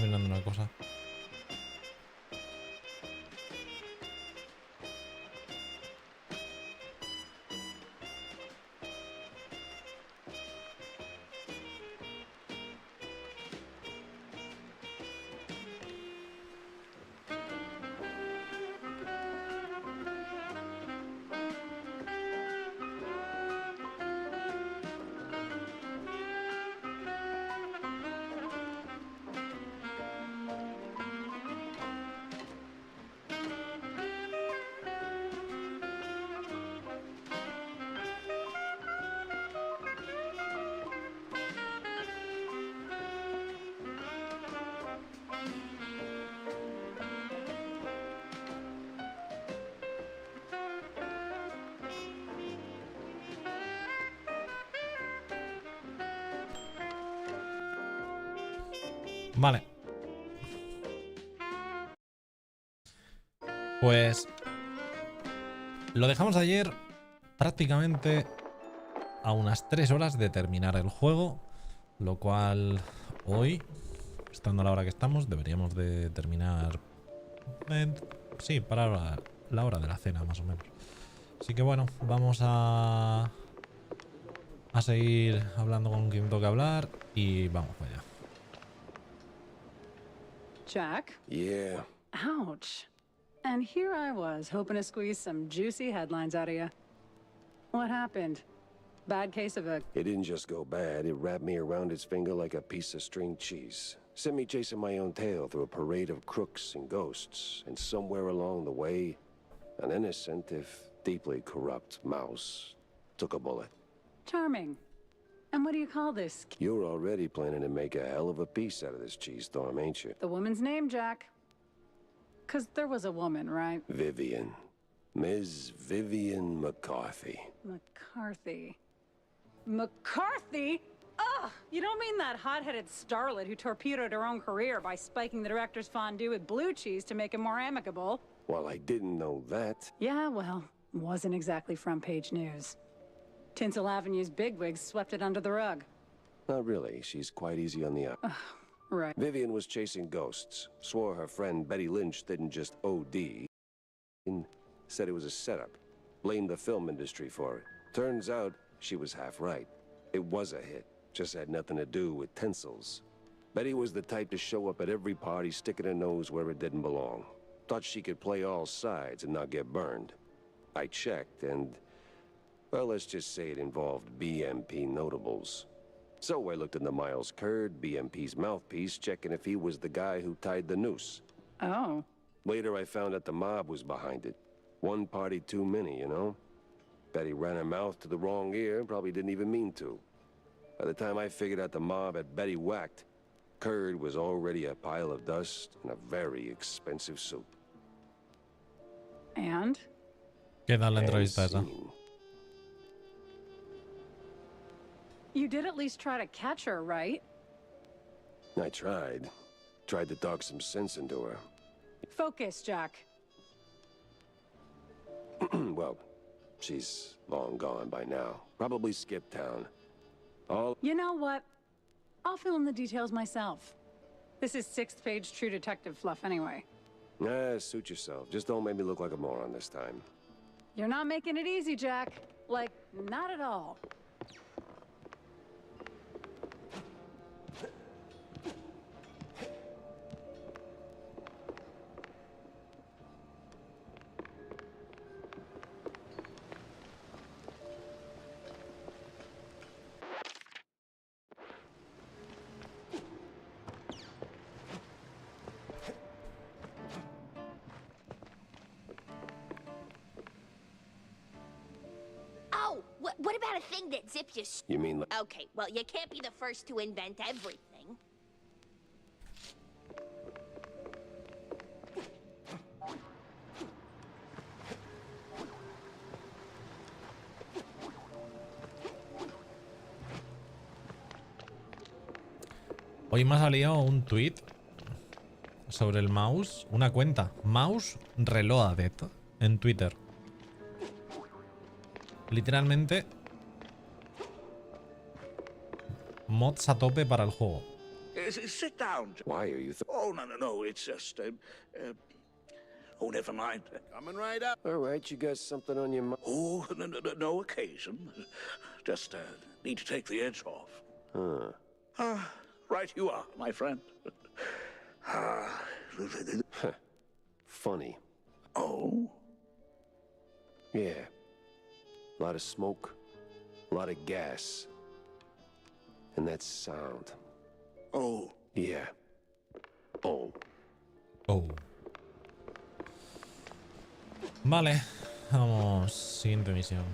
Estoy mirando una cosa. Vale. Pues lo dejamos ayer prácticamente a unas 3 horas de terminar el juego, lo cual hoy, estando a la hora que estamos, deberíamos de terminar, sí, para la hora de la cena más o menos. Así que bueno, vamos a seguir hablando con quien toque hablar y vamos para allá. Jack? Yeah. Ouch. And here I was, hoping to squeeze some juicy headlines out of you. What happened? Bad case of a... It didn't just go bad, it wrapped me around its finger like a piece of string cheese. Sent me chasing my own tail through a parade of crooks and ghosts, and somewhere along the way, an innocent, if deeply corrupt, mouse took a bullet. Charming. And what do you call this? You're already planning to make a hell of a piece out of this cheese storm, ain't you? The woman's name, Jack. 'Cause there was a woman, right? Vivian. Ms. Vivian McCarthy. McCarthy. McCarthy? Ugh! You don't mean that hot-headed starlet who torpedoed her own career by spiking the director's fondue with blue cheese to make him more amicable? Well, I didn't know that. Yeah, well, wasn't exactly front-page news. Tinsel Avenue's bigwigs swept it under the rug. Not really, she's quite easy on the up. Right. Vivian was chasing ghosts, swore her friend Betty Lynch didn't just OD, and said it was a setup, blamed the film industry for it. Turns out, she was half right. It was a hit, just had nothing to do with Tinsel's. Betty was the type to show up at every party sticking her nose where it didn't belong. Thought she could play all sides and not get burned. I checked and, well, let's just say it involved BMP notables. So I looked into Miles Curd, BMP's mouthpiece, checking if he was the guy who tied the noose. Oh. Later I found out the mob was behind it. One party too many, you know? Betty ran her mouth to the wrong ear, probably didn't even mean to. By the time I figured out the mob had Betty whacked, Curd was already a pile of dust in a very expensive suit. And? ¿Qué tal la entrevista esa? You did at least try to catch her, right? I tried. Tried to talk some sense into her. Focus, Jack. Well, she's long gone by now. Probably skipped town. You know what? I'll fill in the details myself. This is 6th page True Detective fluff anyway. Suit yourself. Just don't make me look like a moron this time. You're not making it easy, Jack. Like, not at all. What about a thing that zips you? You mean like... Okay, well, you can't be the first to invent everything. Hoy me ha salido un tweet sobre el mouse, una cuenta, mouse reloaded en Twitter. Literalmente mods a tope para el juego. Sit down. Why are you... Oh, no. It's just... oh, never mind. Coming right up. All right, you got something on your mind? Oh, no occasion. Just need to take the edge off. Huh. Right you are, my friend. Funny. Oh? Yeah. A lot of smoke, a lot of gas. And that sound. Oh. Yeah. Oh. Oh. Vale, vamos. Siguiente misión.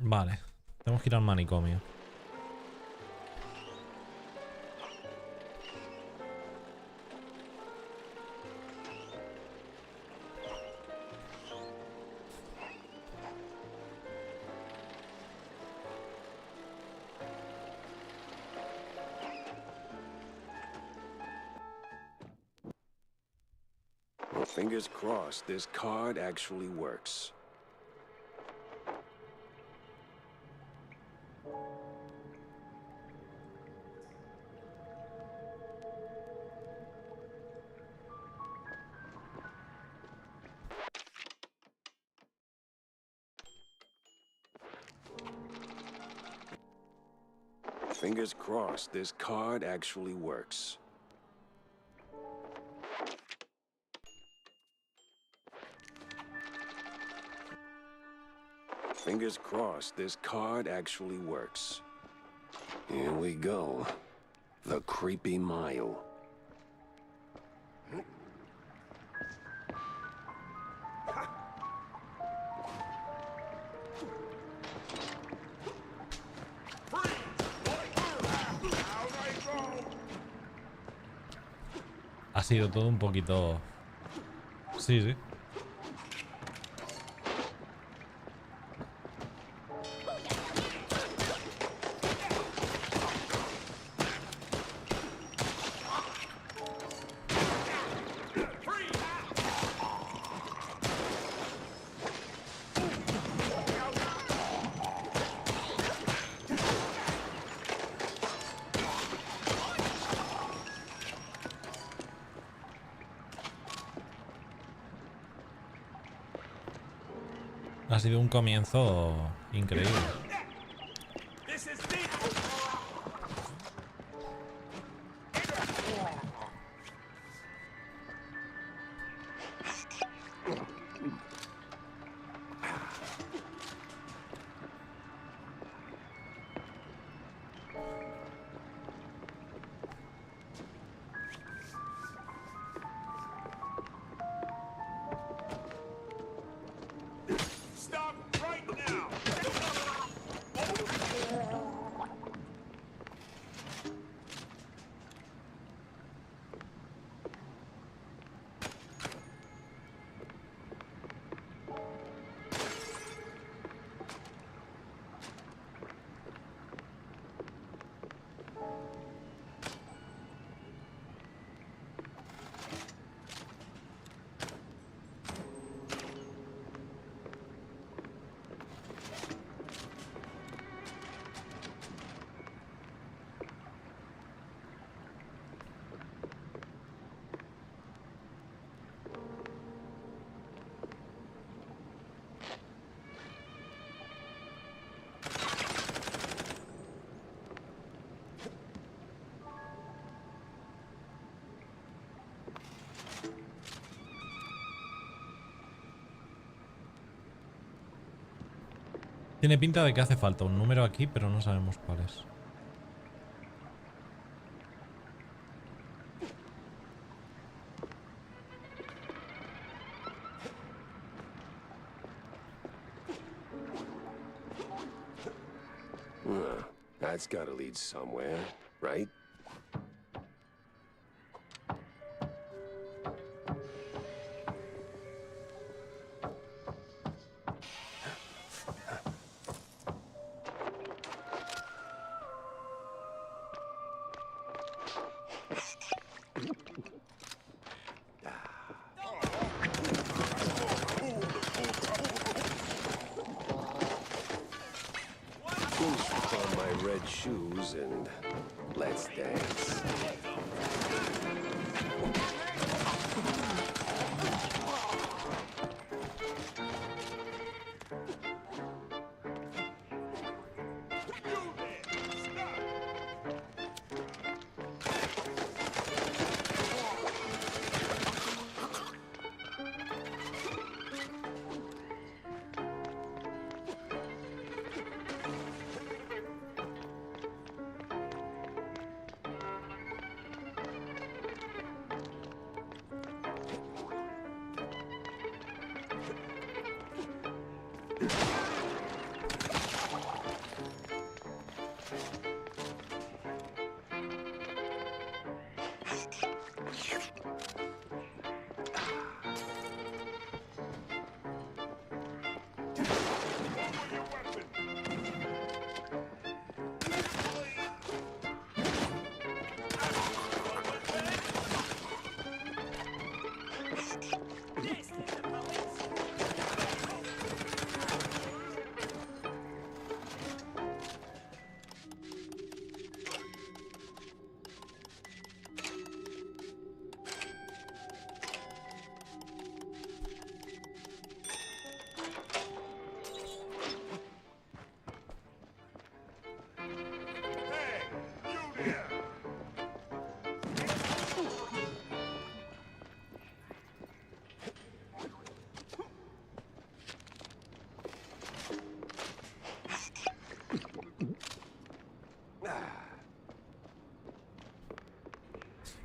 Vale, tenemos que ir al manicomio. Well, fingers crossed, this card actually works. Fingers crossed, this card actually works. Fingers crossed, this card actually works. Here we go. The creepy mile. Ha sido todo un poquito... Sí. Ha sido un comienzo increíble. Tiene pinta de que hace falta un número aquí, pero no sabemos cuál es. That's gotta lead somewhere, right?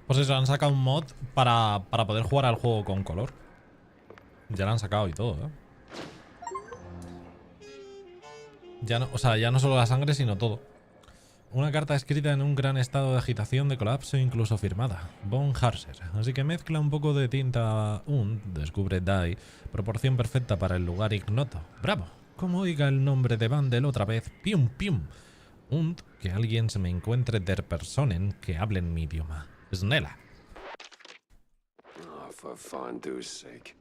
Pues eso, han sacado un mod para poder jugar al juego con color. Ya lo han sacado y todo, ¿eh? Ya no, o sea, ya no solo la sangre, sino todo. Una carta escrita en un gran estado de agitación, de colapso, incluso firmada. Von Harser. Así que mezcla un poco de tinta descubre Die, proporción perfecta para el lugar ignoto. ¡Bravo! Como oiga el nombre de Vandel otra vez, pium pium. Que alguien se me encuentre der Personen que hablen mi idioma. Snella. Oh, for fondue's sake.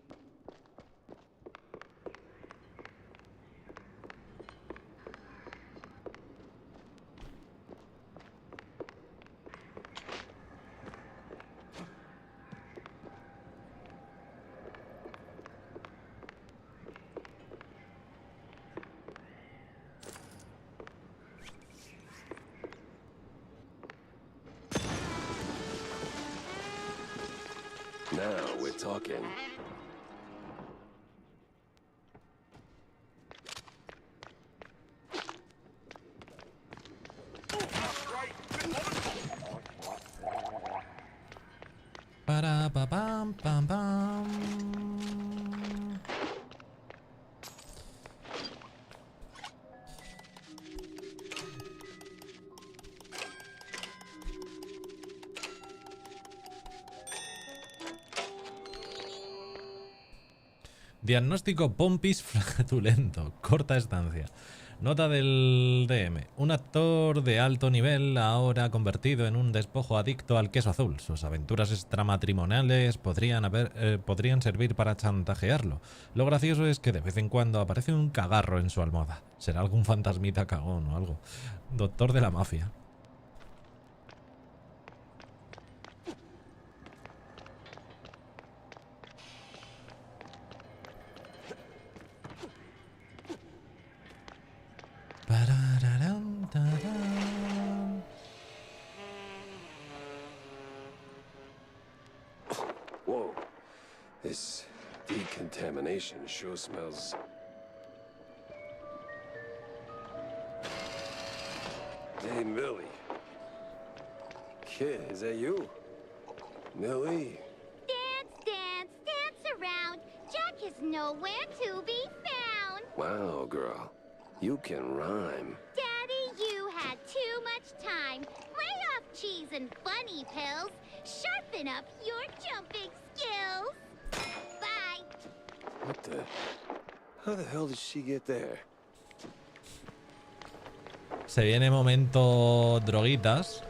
Now we're talking. Para pa pam pam pam. Diagnóstico Pompis flatulento. Corta estancia. Nota del DM. Un actor de alto nivel ahora convertido en un despojo adicto al queso azul. Sus aventuras extramatrimoniales podrían servir para chantajearlo. Lo gracioso es que de vez en cuando aparece un cagarro en su almohada. Será algún fantasmita cagón o algo. Doctor de la mafia. Whoa. This decontamination sure smells. Hey, Millie. Kid, is that you? Millie? Dance, dance, dance around. Jack is nowhere to be found. Wow, girl. You can rhyme. Daddy, you had too much time. Lay off cheese and bunny pills. Sharpen up your jumping skills. Bye. What the? How the hell did she get there? Se viene momento droguitas.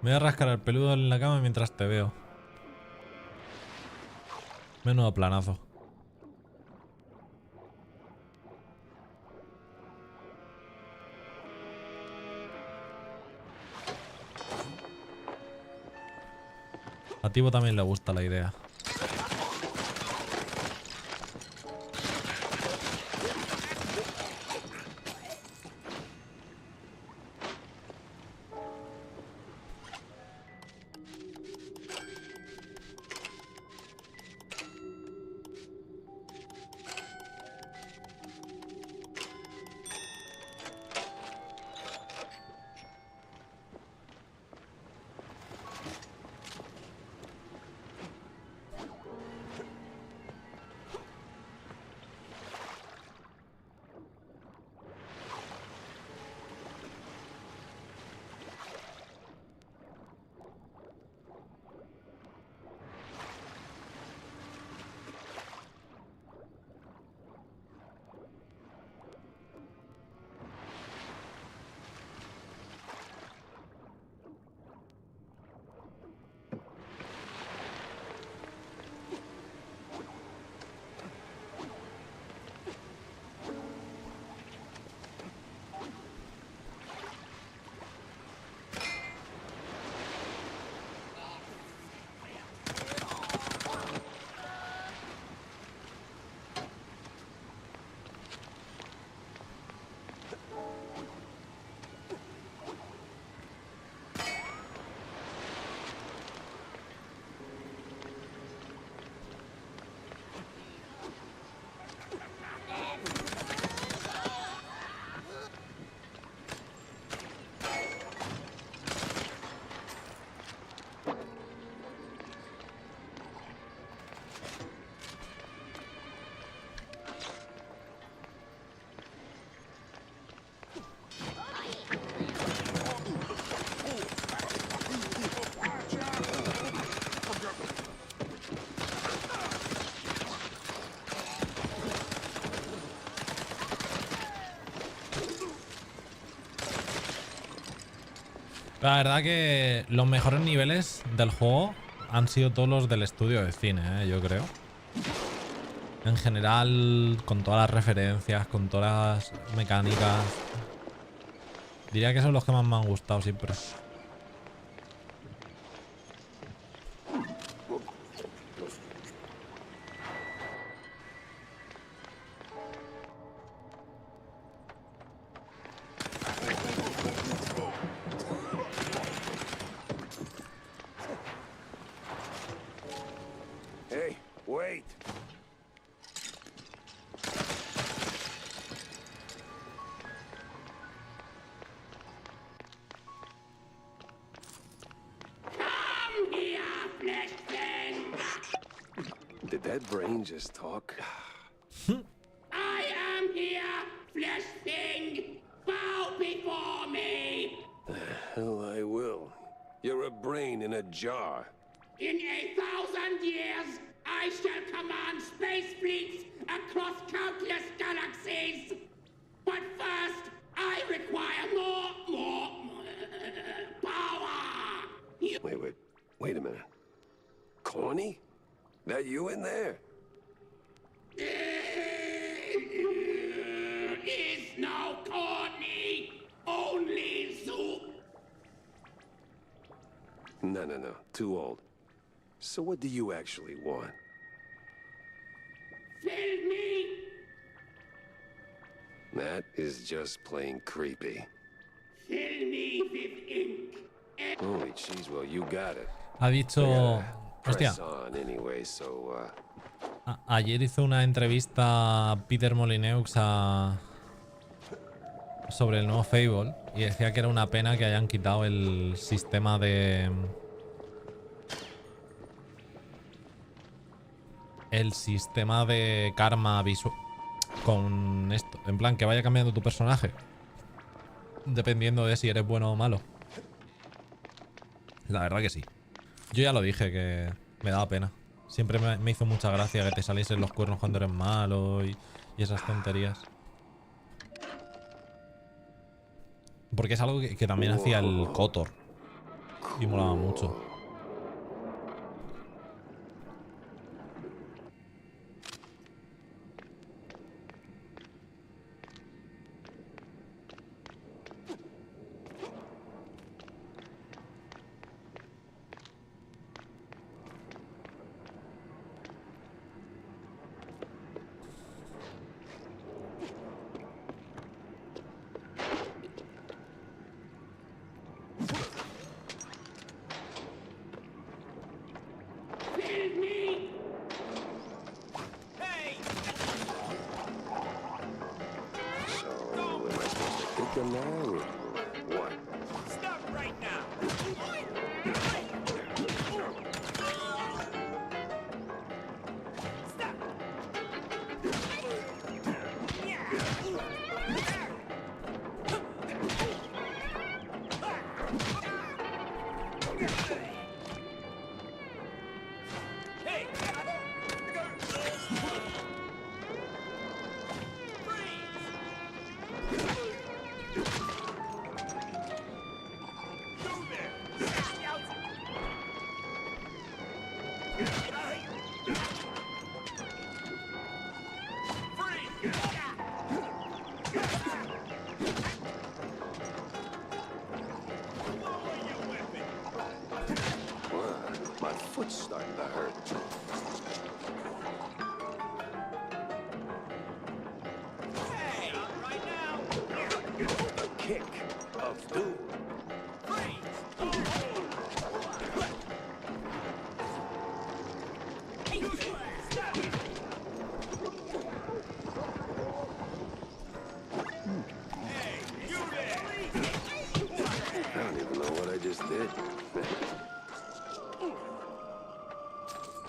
Me voy a rascar el peludo en la cama mientras te veo. Menudo planazo. A Tibo también le gusta la idea. La verdad que los mejores niveles del juego han sido todos los del estudio de cine, yo creo. En general, con todas las referencias, con todas las mecánicas. Diría que son los que más me han gustado siempre. Hey, wait. Did that brain just talk? I am here, flesh thing. Bow before me. Hell, I will. You're a brain in a jar. In 1,000 years, I shall command space fleets across countless galaxies. But first, I require more power. Wait a minute. Corny? That you in there? Is no corny, only soup. No. Too old. So what do you actually want? Fill me. That is just plain creepy. Fill me with ink. Holy cheese, well, you got it. Ha dicho... Hostia, Press on anyway, so, ayer hizo una entrevista a Peter Molyneux sobre el nuevo Fable y decía que era una pena que hayan quitado el sistema de... El sistema de karma visual con esto. En plan, que vaya cambiando tu personaje dependiendo de si eres bueno o malo. La verdad que sí. Yo ya lo dije, que me daba pena. Siempre me hizo mucha gracia que te saliesen los cuernos cuando eres malo y esas tonterías. Porque es algo que también hacía el Kotor. Y molaba mucho.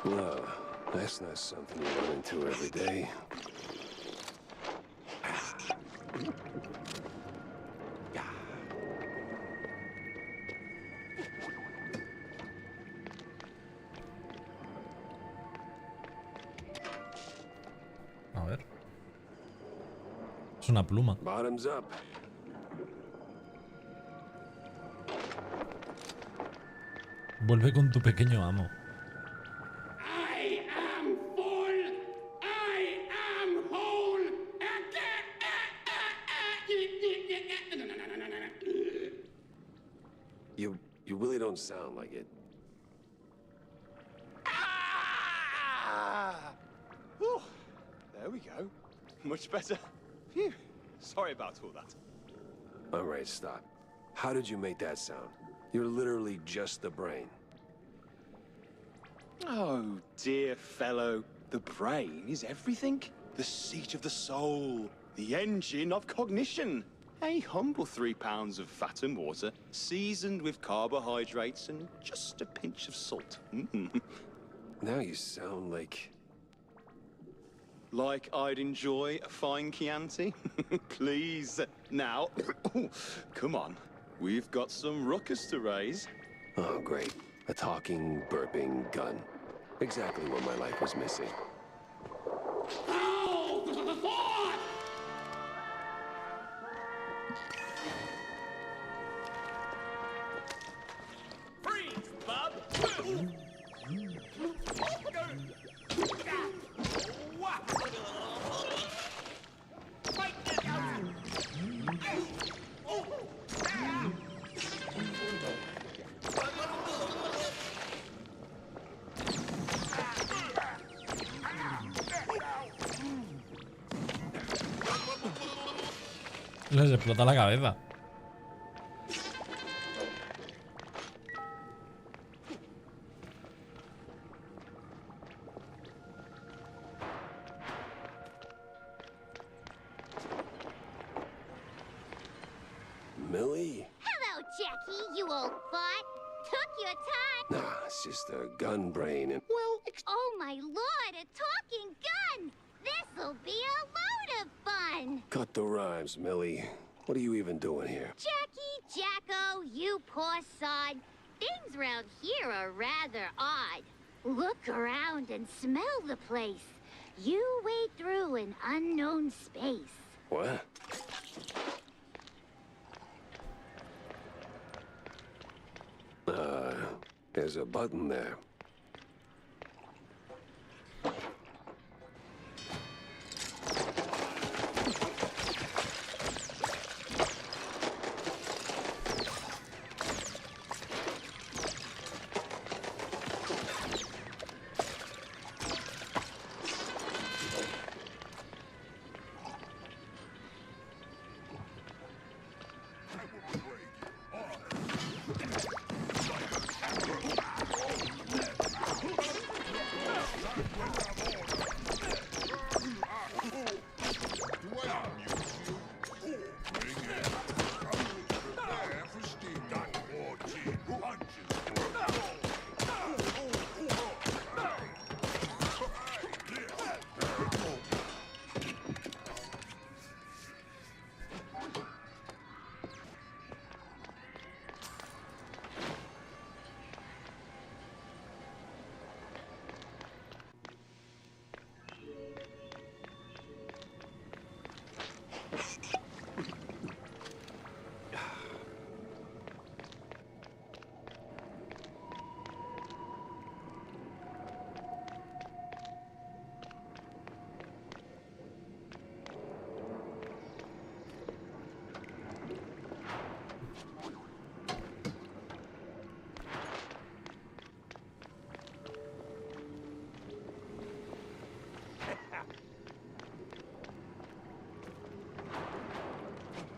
Well, that's not something you run into every day. A ver. Es una pluma. Bottoms up. Vuelve con tu pequeño amo. I am full. I am whole. You really don't sound like it. Ah! Ooh, there we go. Much better. Phew. Sorry about all that. All right, stop. How did you make that sound? You're literally just the brain. Oh, dear fellow. The brain is everything. The seat of the soul. The engine of cognition. A humble 3 pounds of fat and water, seasoned with carbohydrates and just a pinch of salt. Now you sound like... Like I'd enjoy a fine Chianti? Please. Now, come on. We've got some ruckus to raise. Oh, great. A talking, burping gun. Exactly what my life was missing. Oh, the thought! Freeze, bub! Les explota la cabeza. Millie? Hello, Jackie, you old fart. Took your time. Nah, it's just a gun brain and... Well, oh my lord, a talking gun! This'll be a load of fun! Cut the rhymes, Millie. What are you even doing here? Jackie, Jacko, you poor sod. Things round here are rather odd. Look around and smell the place. You wade through an unknown space. What? There's a button there.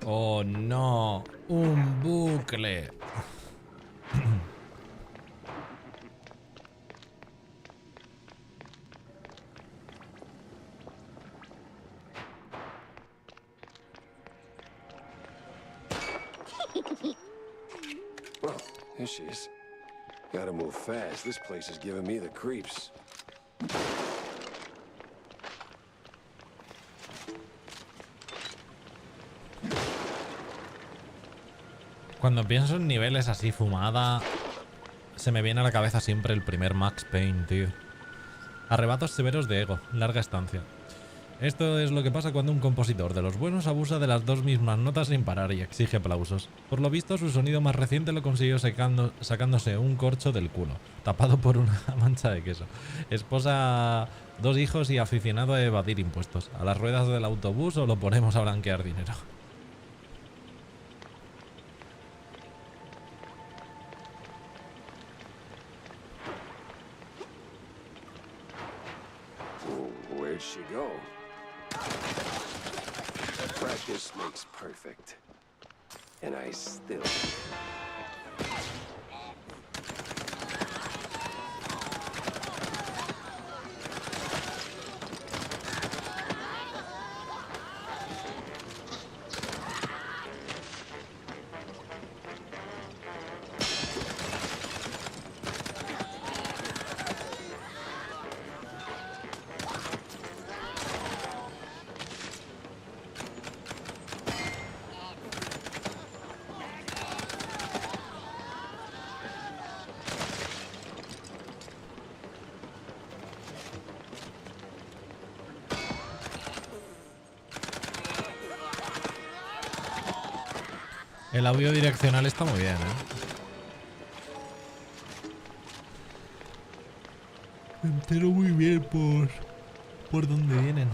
Oh no, un bucle. Well, here she is. Gotta move fast. This place is giving me the creeps. Cuando pienso en niveles así fumada, se me viene a la cabeza siempre el primer Max Payne, tío. Arrebatos severos de ego, larga estancia. Esto es lo que pasa cuando un compositor de los buenos abusa de las dos mismas notas sin parar y exige aplausos. Por lo visto, su sonido más reciente lo consiguió sacándose un corcho del culo, tapado por una mancha de queso. Esposa, 2 hijos y aficionado a evadir impuestos. ¿A las ruedas del autobús o lo ponemos a blanquear dinero? Where'd she go? Practice makes perfect. And I still... El audio direccional está muy bien, Me entero muy bien por dónde vienen.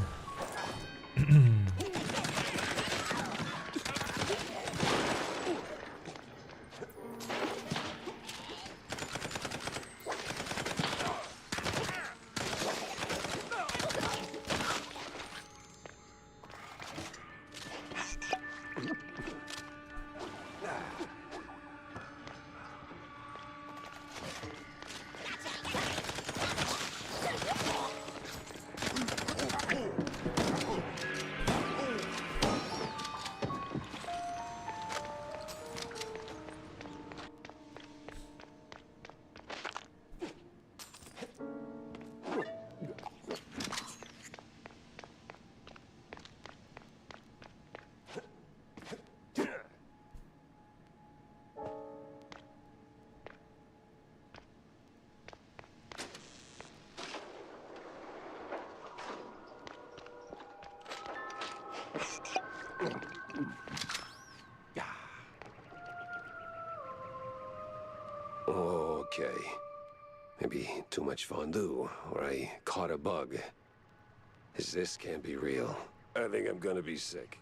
Okay. Maybe too much fondue, or I caught a bug. This can't be real. I think I'm gonna be sick.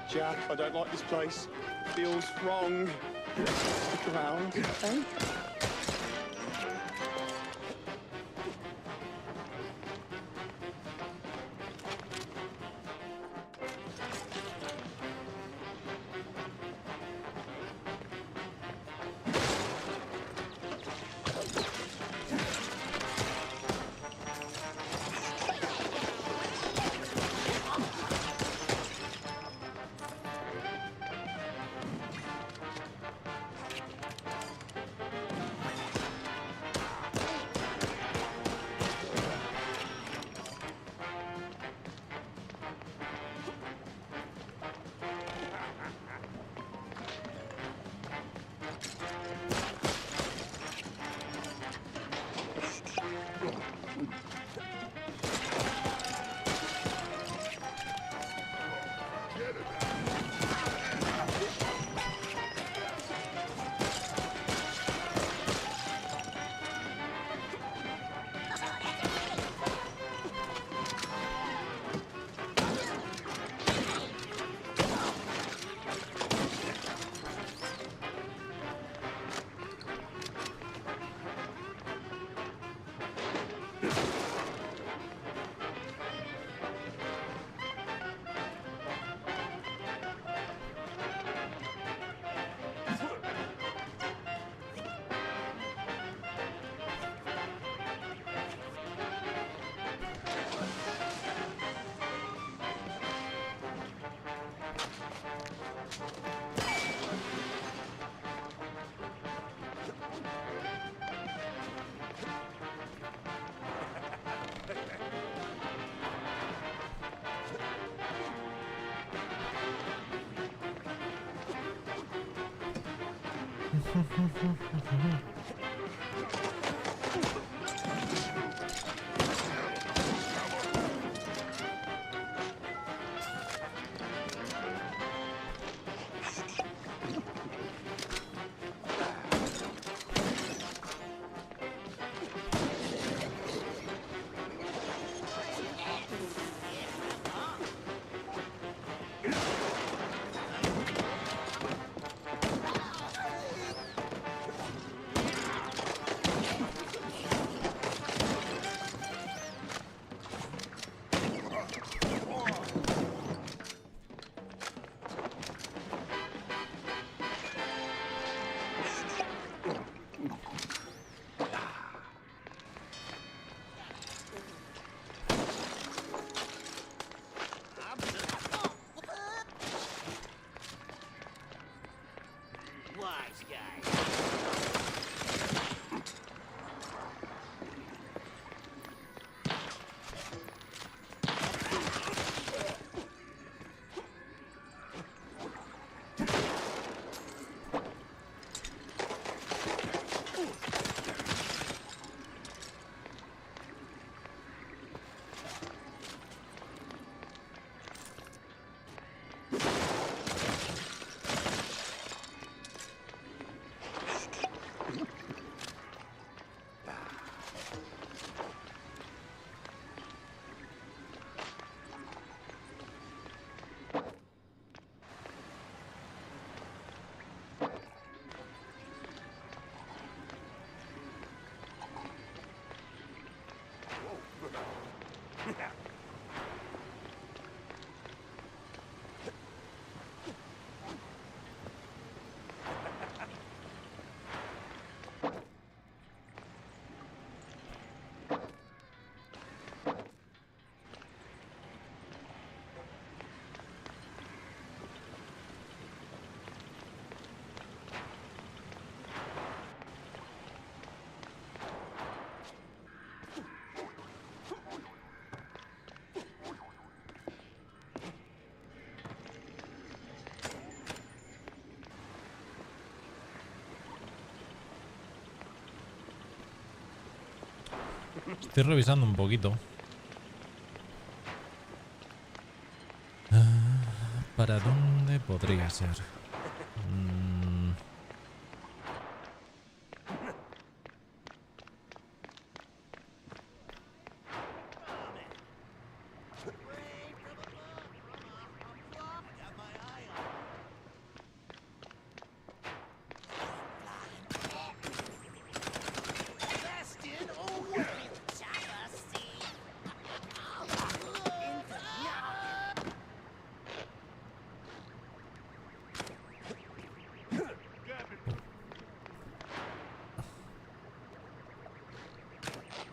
Jack, I don't like this place. Feels wrong. Stick around, eh? Estoy revisando un poquito. ¿Para dónde podría ser?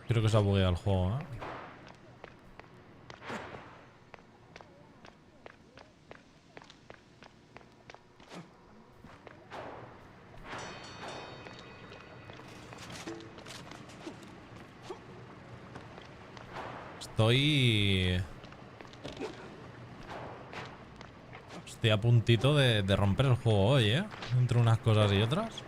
Creo que se ha bugueado el juego, ¿eh? Estoy a puntito de romper el juego hoy, ¿eh? Entre unas cosas y otras.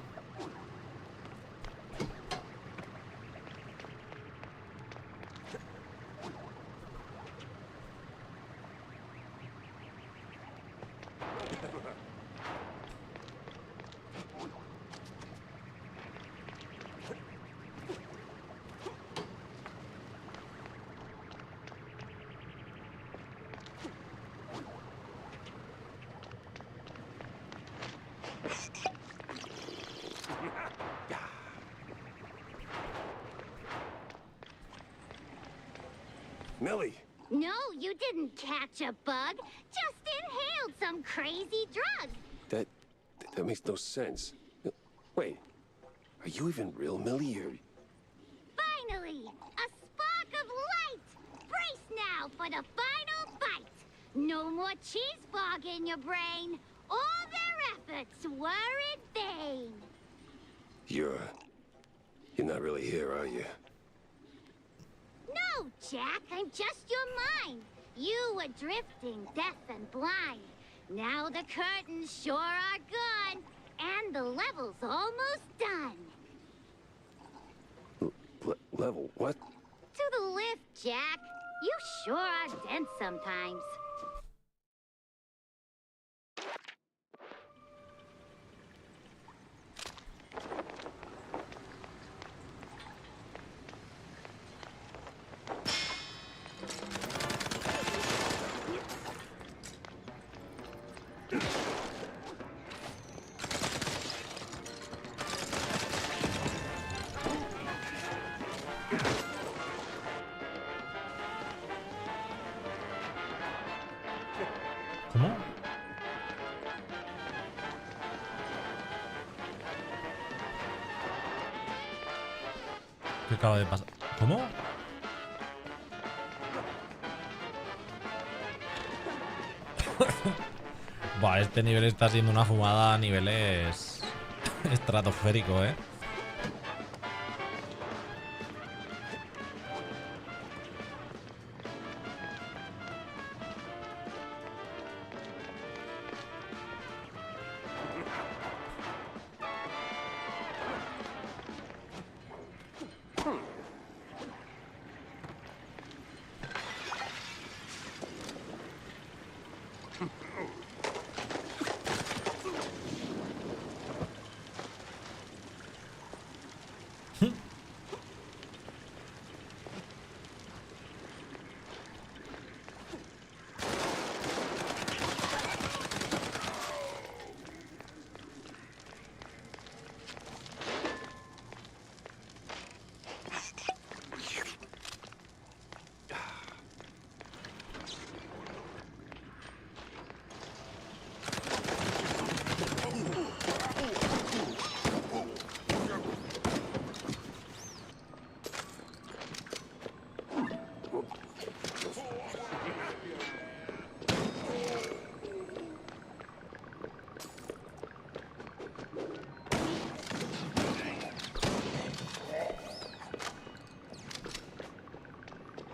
Millie! No, you didn't catch a bug. Just inhaled some crazy drug. That makes no sense. Wait, are you even real, Millie? Or... Finally, a spark of light. Brace now for the final fight. No more cheese fog in your brain. All their efforts were in vain. You're not really here, are you? No, Jack, I'm just your mind. You were drifting, deaf and blind. Now the curtains sure are gone. And the level's almost done. Level what? To the lift, Jack. You sure are dense sometimes. ¿Cómo? ¿Qué acaba de pasar? ¿Cómo? Buah, este nivel está siendo una fumada a niveles estratosférico, ¿eh?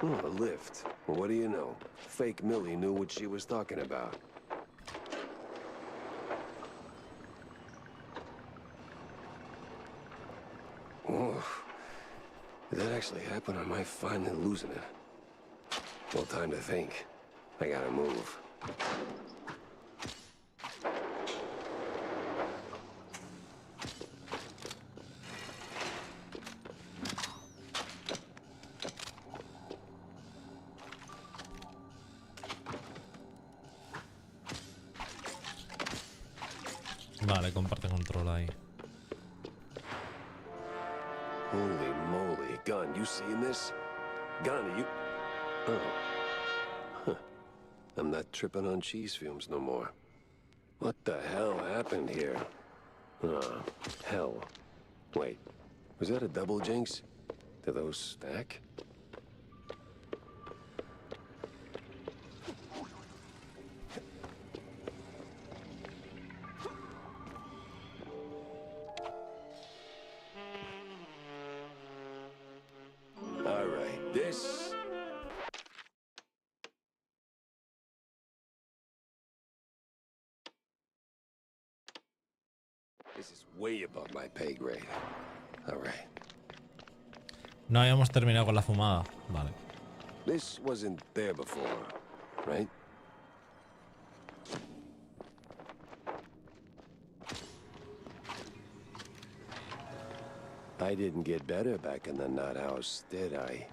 Oh, a lift. Well, what do you know? Fake Millie knew what she was talking about. Oh, if that actually happened, I might finally losing it. No time to think. I gotta move. Vale, comparte control ahí. Holy moly. Gun, you seeing this? Gun, are you... Oh. Huh. I'm not tripping on cheese fumes no more. What the hell happened here? Oh, hell. Wait, was that a double jinx? Do those stack? All right, this... This is way above my pay grade. All right. No habíamos terminado con la fumada. Vale. This wasn't there before, right? I didn't get better back in the nut house, did I?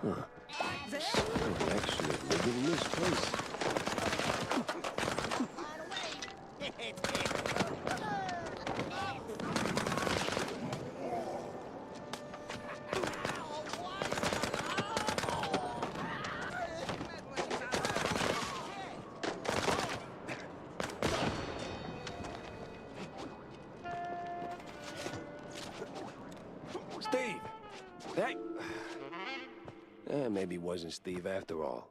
Huh. Someone actually living in this place. Steve! Hey! Maybe it wasn't Steve after all.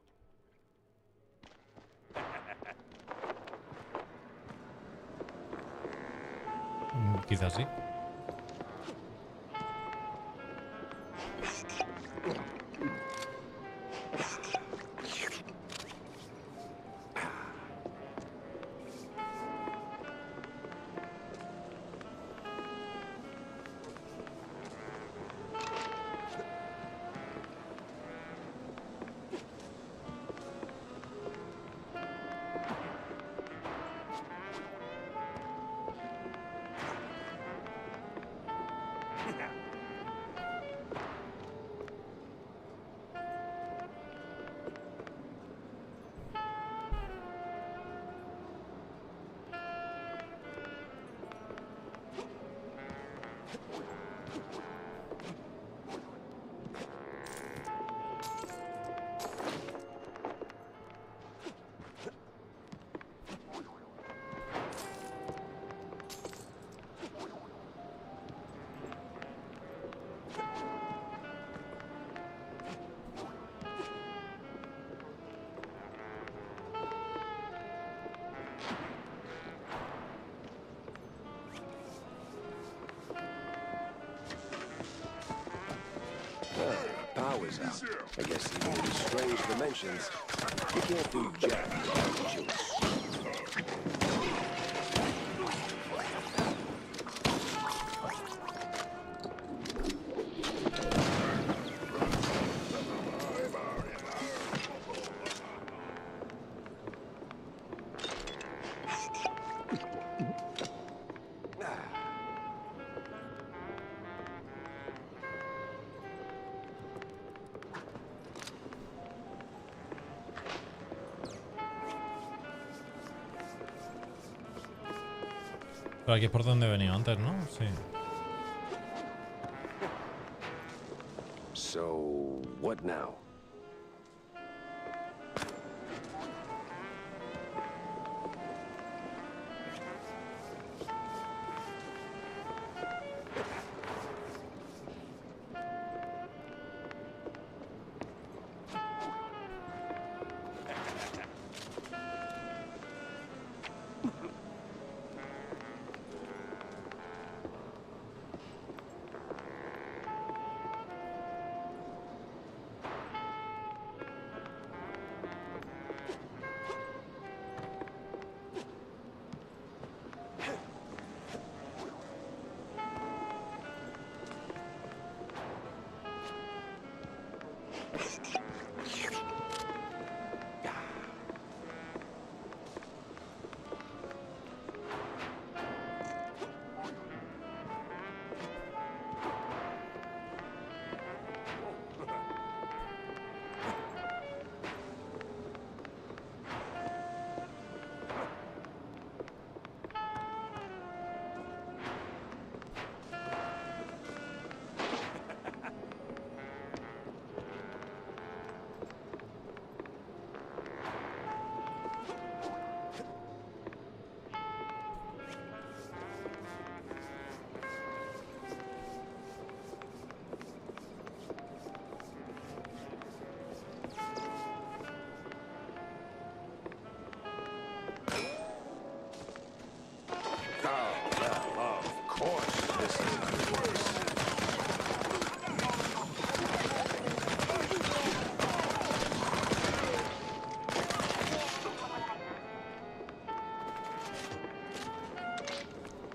Quizás sí. Power's out. I guess even in these strange dimensions, you can't do jack without juice. Pero aquí es por donde he venido antes, ¿no? Sí. So, what now?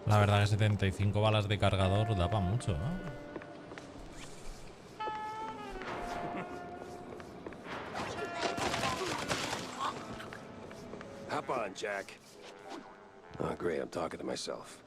La verdad que 75 balas de cargador da para mucho, ¿no? Hop on, Jack. Oh, great, I'm talking to myself.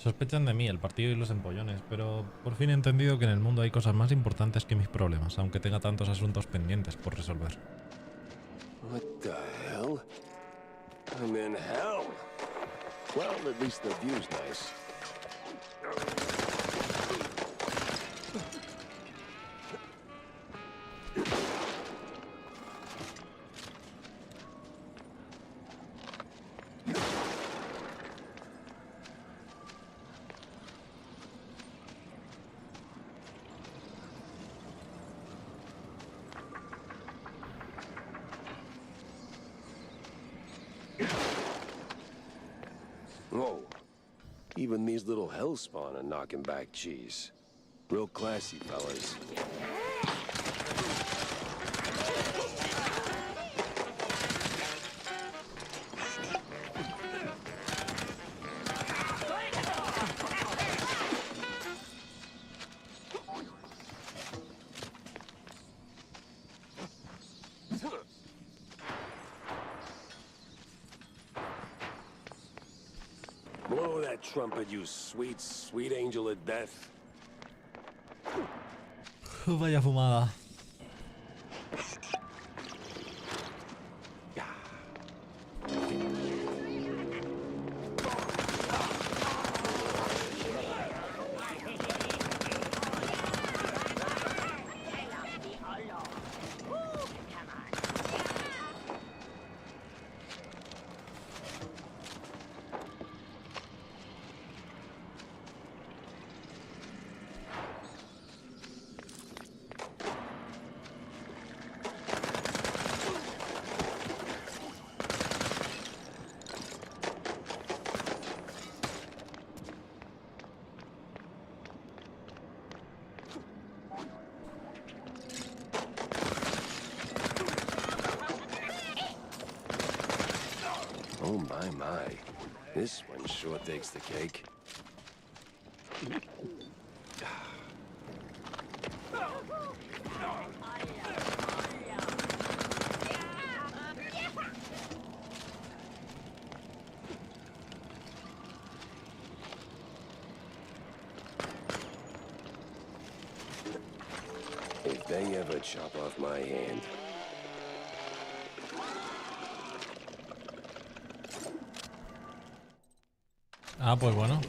Sospechan de mí, el partido y los empollones, pero por fin he entendido que en el mundo hay cosas más importantes que mis problemas, aunque tenga tantos asuntos pendientes por resolver. What the hell? I'm in hell. Well, at least the view's nice. Whoa. Even these little hellspawn are knocking back cheese. Real classy, fellas. Blow that trumpet, you sweet, sweet angel of death. Vaya fumada. Oh my. This one sure takes the cake. If they ever chop off my hand. Ah, pues bueno.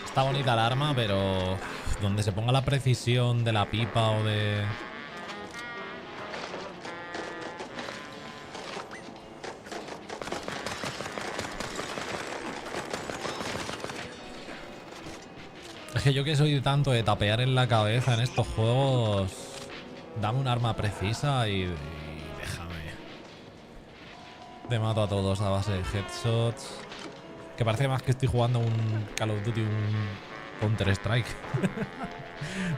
Está bonita el arma, pero donde se ponga la precisión de la pipa o de... Es que yo que soy tanto de tapear en la cabeza en estos juegos, dame un arma precisa y déjame. Te mato a todos a base de headshots. Que parece más que estoy jugando un Call of Duty, un Counter Strike.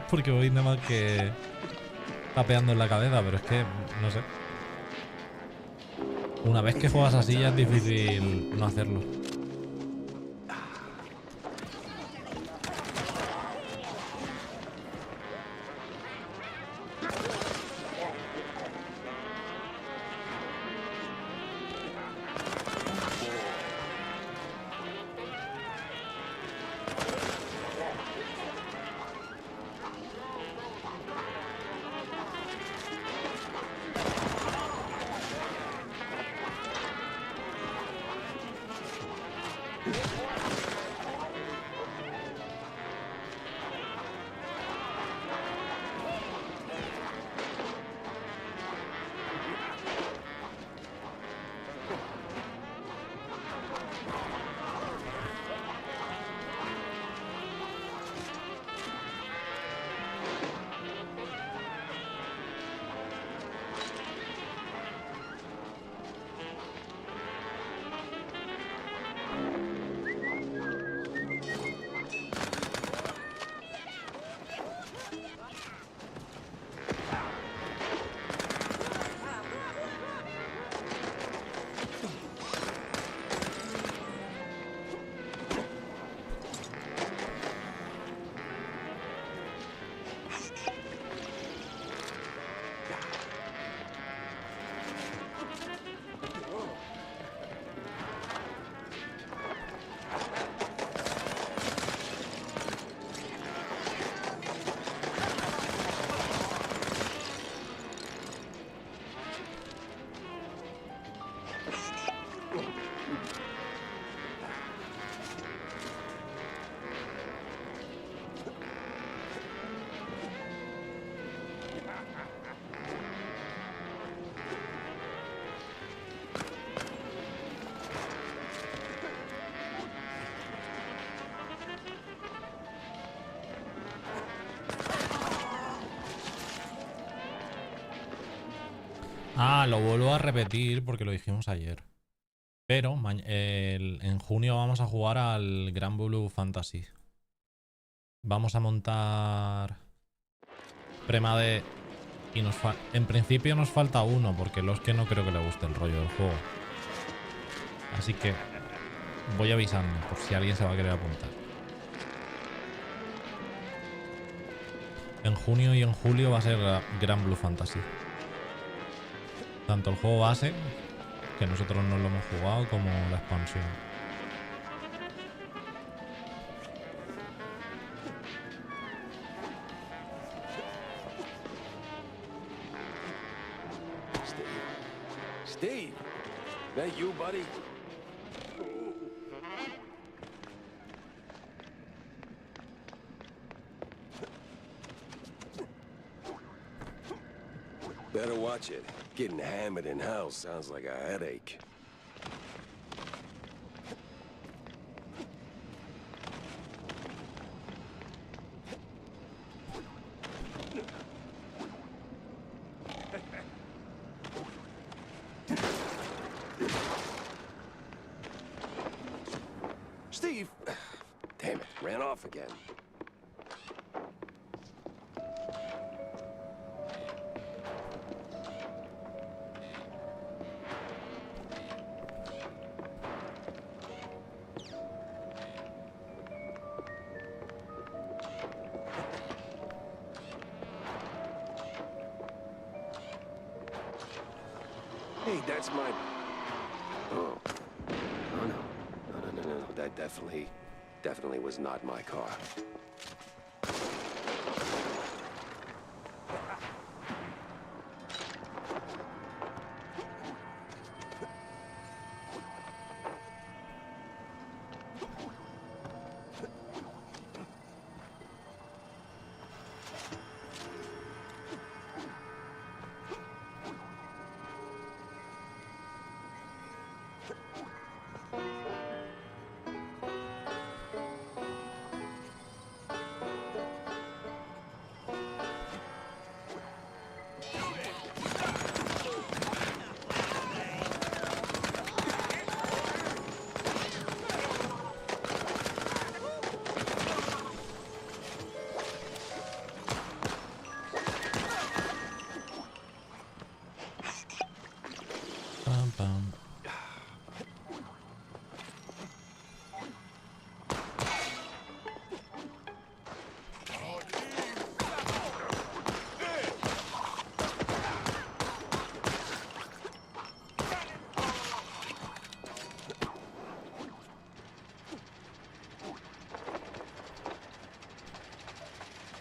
Porque voy nada más que tapeando en la cabeza, pero es que, no sé. Una vez que juegas así ya es difícil no hacerlo. Ah, lo vuelvo a repetir porque lo dijimos ayer. Pero en junio vamos a jugar al Gran Blue Fantasy. Vamos a montar Premade y en principio nos falta uno porque los que no creo que le guste el rollo del juego. Así que voy avisando por si alguien se va a querer apuntar. En junio y en julio va a ser Gran Blue Fantasy. Tanto el juego base, que nosotros no lo hemos jugado, como la expansión. Steve, that you, buddy? Better watch it. Getting hammered in house sounds like a headache. Steve! Damn it, ran off again. Hey, that's my... Oh. Oh, no. That definitely was not my car.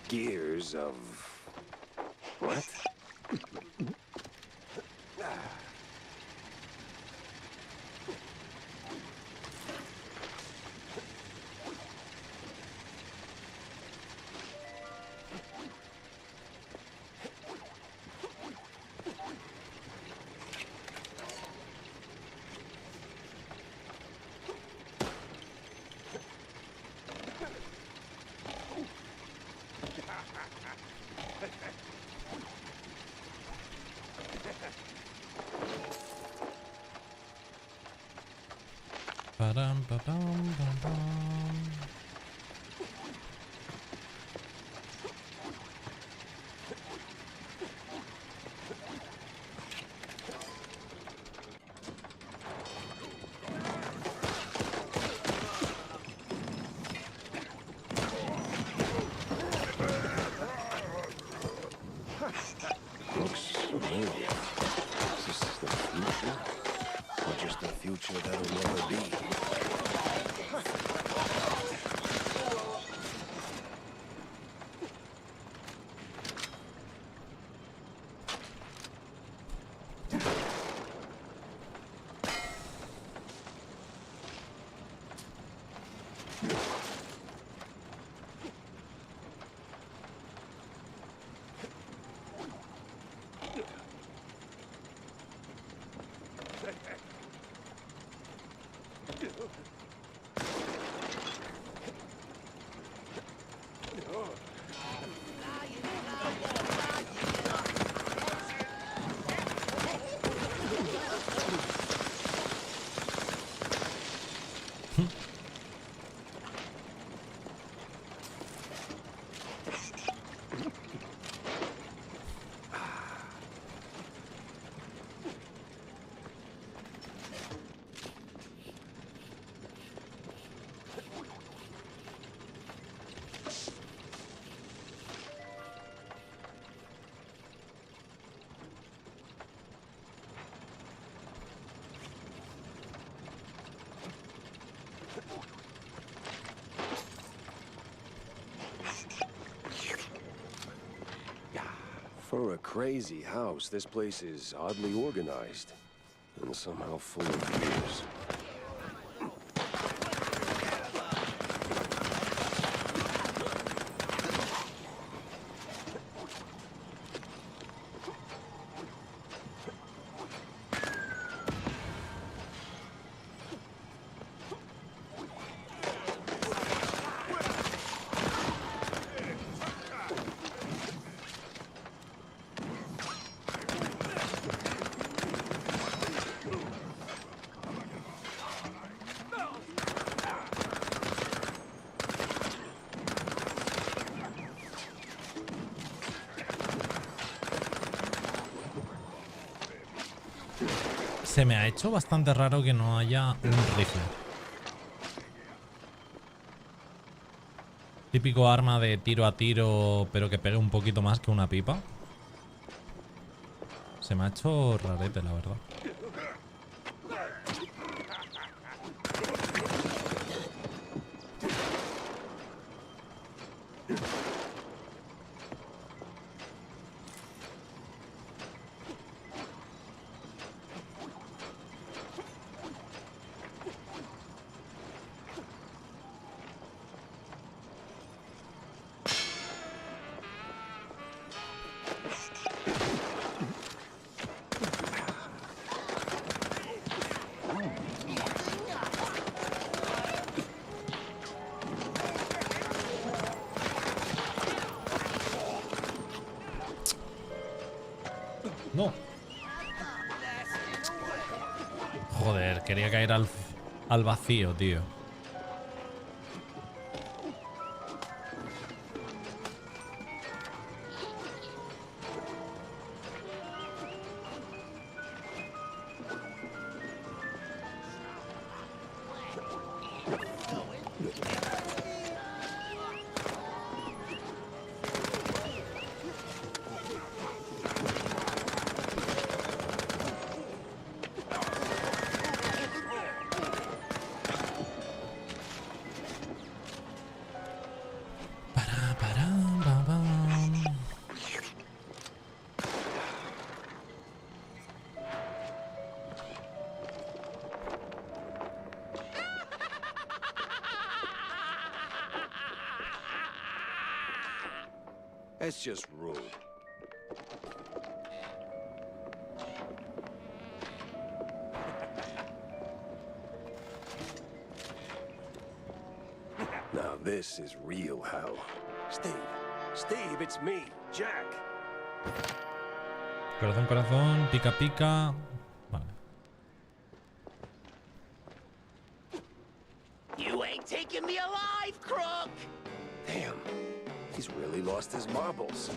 Gears of... what? Param, pa, pam, pam, pam. Looks familiar. Is this the future? Or just a future that'll never be? For a crazy house, this place is oddly organized and somehow full of gears. Se me ha hecho bastante raro que no haya un rifle. Típico arma de tiro a tiro, pero que pegue un poquito más que una pipa. Se me ha hecho rarete, la verdad. No. Joder, quería caer al vacío, tío. That's just rude. Now this is real hell. Steve, it's me, Jack. Corazón, corazón, pica, pica. Vale. You ain't taking me alive, crook! Damn, he's really lost his marbles.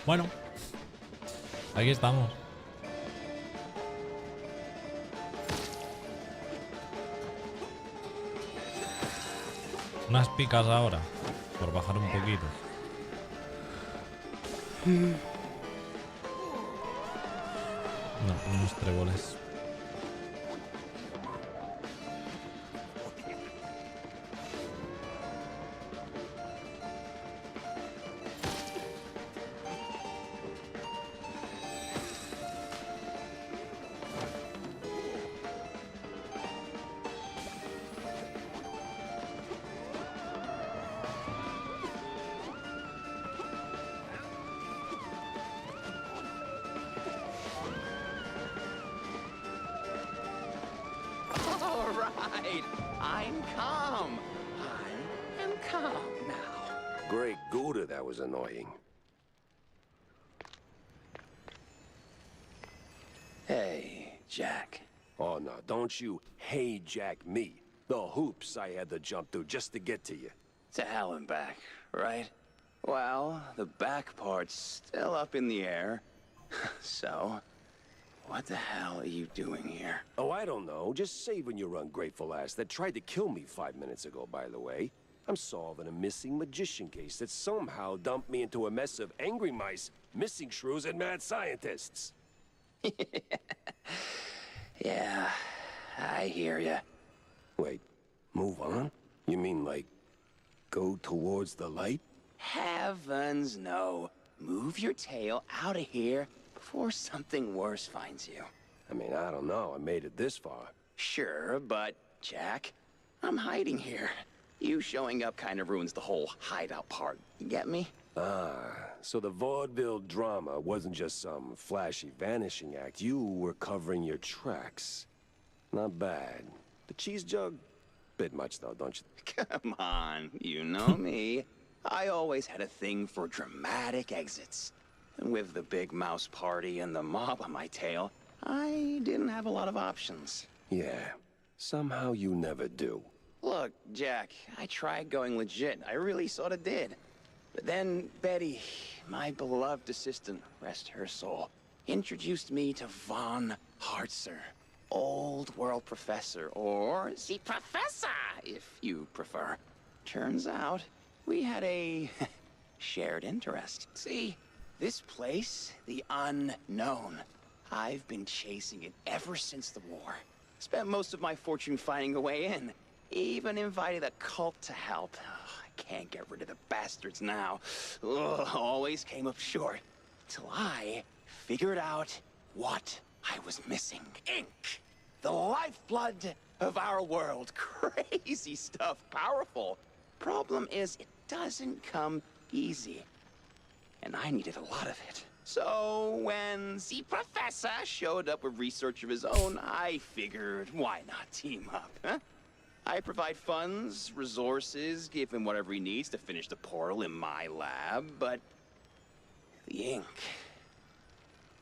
Bueno, aquí estamos. Unas picas ahora, por bajar un poquito. No, unos tréboles. All right, I'm calm. I am calm now. Great Gouda, that was annoying. Hey, Jack. Oh, no, don't you hey Jack me. The hoops I had to jump through just to get to you. To hell and back, right? Well, the back part's still up in the air. So, what the hell are you doing here? Oh, I don't know. Just saving your ungrateful ass that tried to kill me 5 minutes ago, by the way. I'm solving a missing magician case that somehow dumped me into a mess of angry mice, missing shrews, and mad scientists. Yeah, I hear ya. Wait, move on? You mean, like, go towards the light? Heavens no. Move your tail out of here before something worse finds you. I mean, I don't know. I made it this far. Sure, but, Jack, I'm hiding here. You showing up kind of ruins the whole hideout part. You get me? Ah, so the vaudeville drama wasn't just some flashy vanishing act. You were covering your tracks. Not bad. The cheese jug? Bit much, though, don't you? Come on, you know me. I always had a thing for dramatic exits. And with the big mouse party and the mob on my tail, I didn't have a lot of options. Yeah, somehow you never do. Look, Jack, I tried going legit. I really sort of did. But then Betty, my beloved assistant, rest her soul, introduced me to Von Hartzer, old world professor, or the professor, if you prefer. Turns out, we had a shared interest. See, this place, the unknown, I've been chasing it ever since the war. Spent most of my fortune finding a way in. Even invited a cult to help. I can't get rid of the bastards now. Always came up short. Till I figured out what I was missing. Ink! The lifeblood of our world. Crazy stuff. Powerful. Problem is, it doesn't come easy. And I needed a lot of it. So when the professor showed up with research of his own, I figured, why not team up, huh? I provide funds, resources, give him whatever he needs to finish the portal in my lab, but the ink,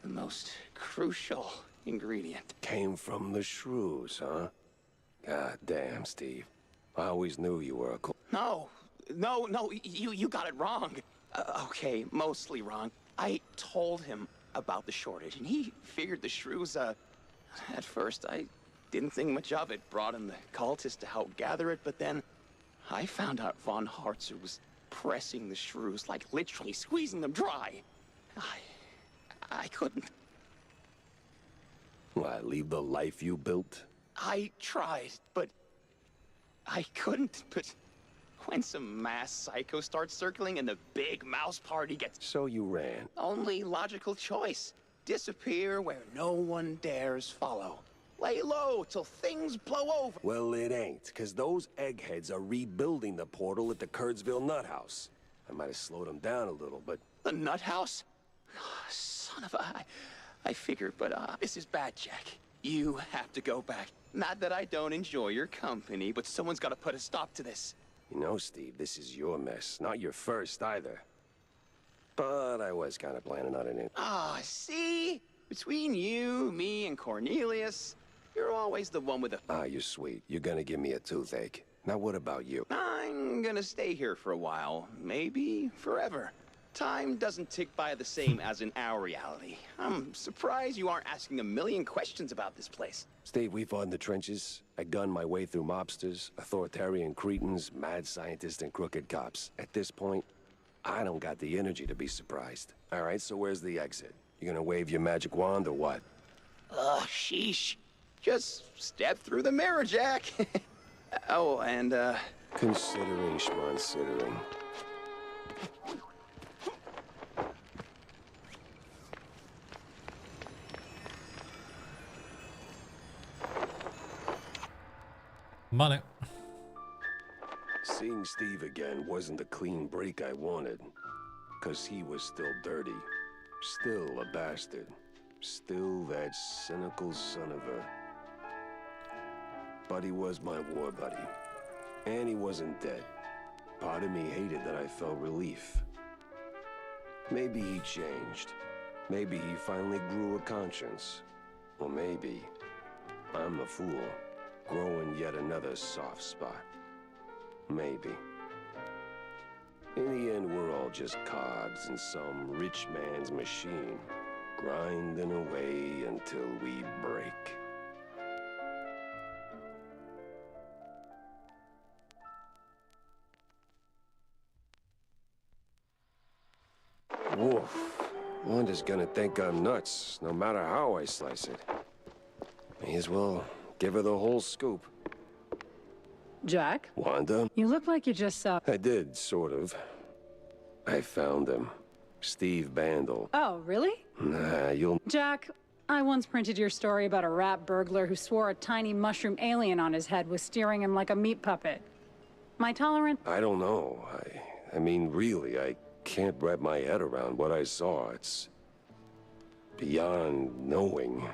the most crucial ingredient. Came from the shrews, huh? God damn, Steve. I always knew you were a cool... No, you got it wrong. Okay, mostly wrong. I told him about the shortage, and he figured the shrews, at first I didn't think much of it, brought in the cultists to help gather it, but then I found out Von Hartzer was pressing the shrews, like literally squeezing them dry. I couldn't. Why, leave the life you built? I tried, but I couldn't. But when some mass psycho starts circling and the big mouse party gets... So you ran. Only logical choice. Disappear where no one dares follow. Lay low till things blow over. Well, it ain't, because those eggheads are rebuilding the portal at the Kurtzville Nut House. I might have slowed them down a little, but... The nut house? Son of a... I figured, but this is bad, Jack. You have to go back. Not that I don't enjoy your company, but someone's got to put a stop to this. You know, Steve, this is your mess. Not your first, either. But I was kind of planning on it. See? Between you, me, and Cornelius, you're always the one with the... Ah, you're sweet. You're gonna give me a toothache. Now what about you? I'm gonna stay here for a while. Maybe forever. Time doesn't tick by the same as in our reality. I'm surprised you aren't asking a million questions about this place. Steve, we fought in the trenches. I gunned my way through mobsters, authoritarian cretins, mad scientists, and crooked cops. At this point, I don't got the energy to be surprised. All right, so where's the exit? You gonna wave your magic wand or what? Sheesh. Just step through the mirror, Jack. Oh, and, Considering schmonsidering. Vale. Seeing Steve again wasn't the clean break I wanted. 'Cause he was still dirty. Still a bastard. Still that cynical son of a... But he was my war buddy. And he wasn't dead. Part of me hated that I felt relief. Maybe he changed. Maybe he finally grew a conscience. Or maybe I'm a fool, growing yet another soft spot. Maybe. In the end, we're all just cogs in some rich man's machine, grinding away until we break. Woof. Wanda's gonna think I'm nuts, no matter how I slice it. May as well give her the whole scoop. Jack? Wanda? You look like you just saw... I did, sort of. I found him. Steve Bandel. Oh, really? Nah, you'll... Jack, I once printed your story about a rat burglar who swore a tiny mushroom alien on his head was steering him like a meat puppet. Am I tolerant? I don't know. I mean, really, I can't wrap my head around what I saw. It's beyond knowing.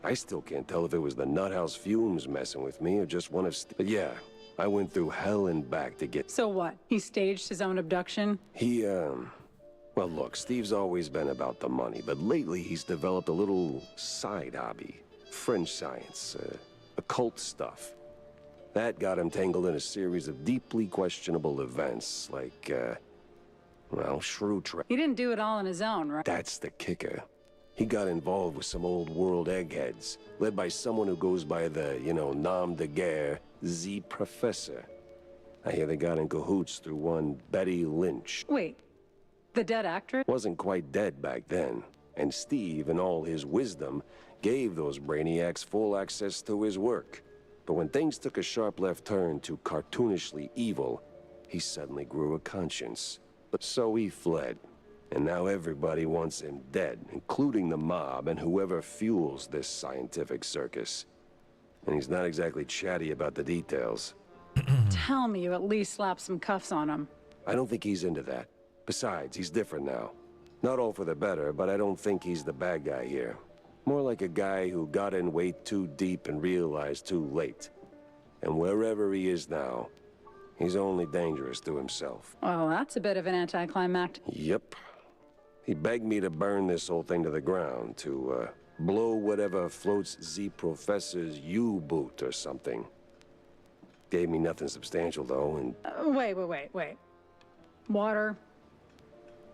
I still can't tell if it was the nuthouse fumes messing with me or just one of... But yeah, I went through hell and back to get... So what? He staged his own abduction? He, Well, look, Steve's always been about the money, but lately he's developed a little side hobby. French science, occult stuff. That got him tangled in a series of deeply questionable events, like, well, shrew trap. He didn't do it all on his own, right? That's the kicker. He got involved with some old world eggheads, led by someone who goes by the, nom de guerre, Z Professor. I hear they got in cahoots through one Betty Lynch. Wait, the dead actress? Wasn't quite dead back then, and Steve, in all his wisdom, gave those brainiacs full access to his work. But when things took a sharp left turn to cartoonishly evil, he suddenly grew a conscience. But so he fled. And now everybody wants him dead, including the mob and whoever fuels this scientific circus. And he's not exactly chatty about the details. Tell me you at least slapped some cuffs on him. I don't think he's into that. Besides, he's different now. Not all for the better, but I don't think he's the bad guy here. More like a guy who got in way too deep and realized too late. And wherever he is now, he's only dangerous to himself. Well, that's a bit of an anticlimax. Yep. He begged me to burn this whole thing to the ground, to, blow whatever floats Z Professor's U-boot or something. Gave me nothing substantial, though, and... Wait. Water.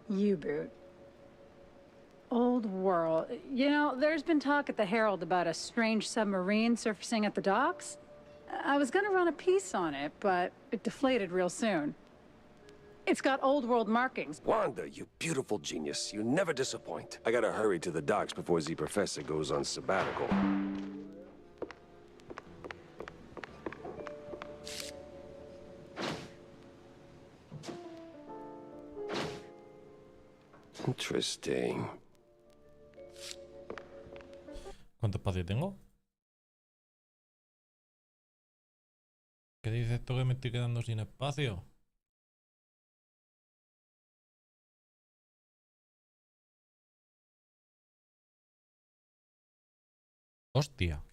U-boot. Old world. You know, there's been talk at the Herald about a strange submarine surfacing at the docks. I was gonna run a piece on it, but it deflated real soon. It's got old world markings. Wanda, you beautiful genius. You never disappoint. I gotta hurry to the docks before Z Professor goes on sabbatical. Interesting. ¿Cuánto espacio tengo? ¿Qué dice esto que me estoy quedando sin espacio? Hostia.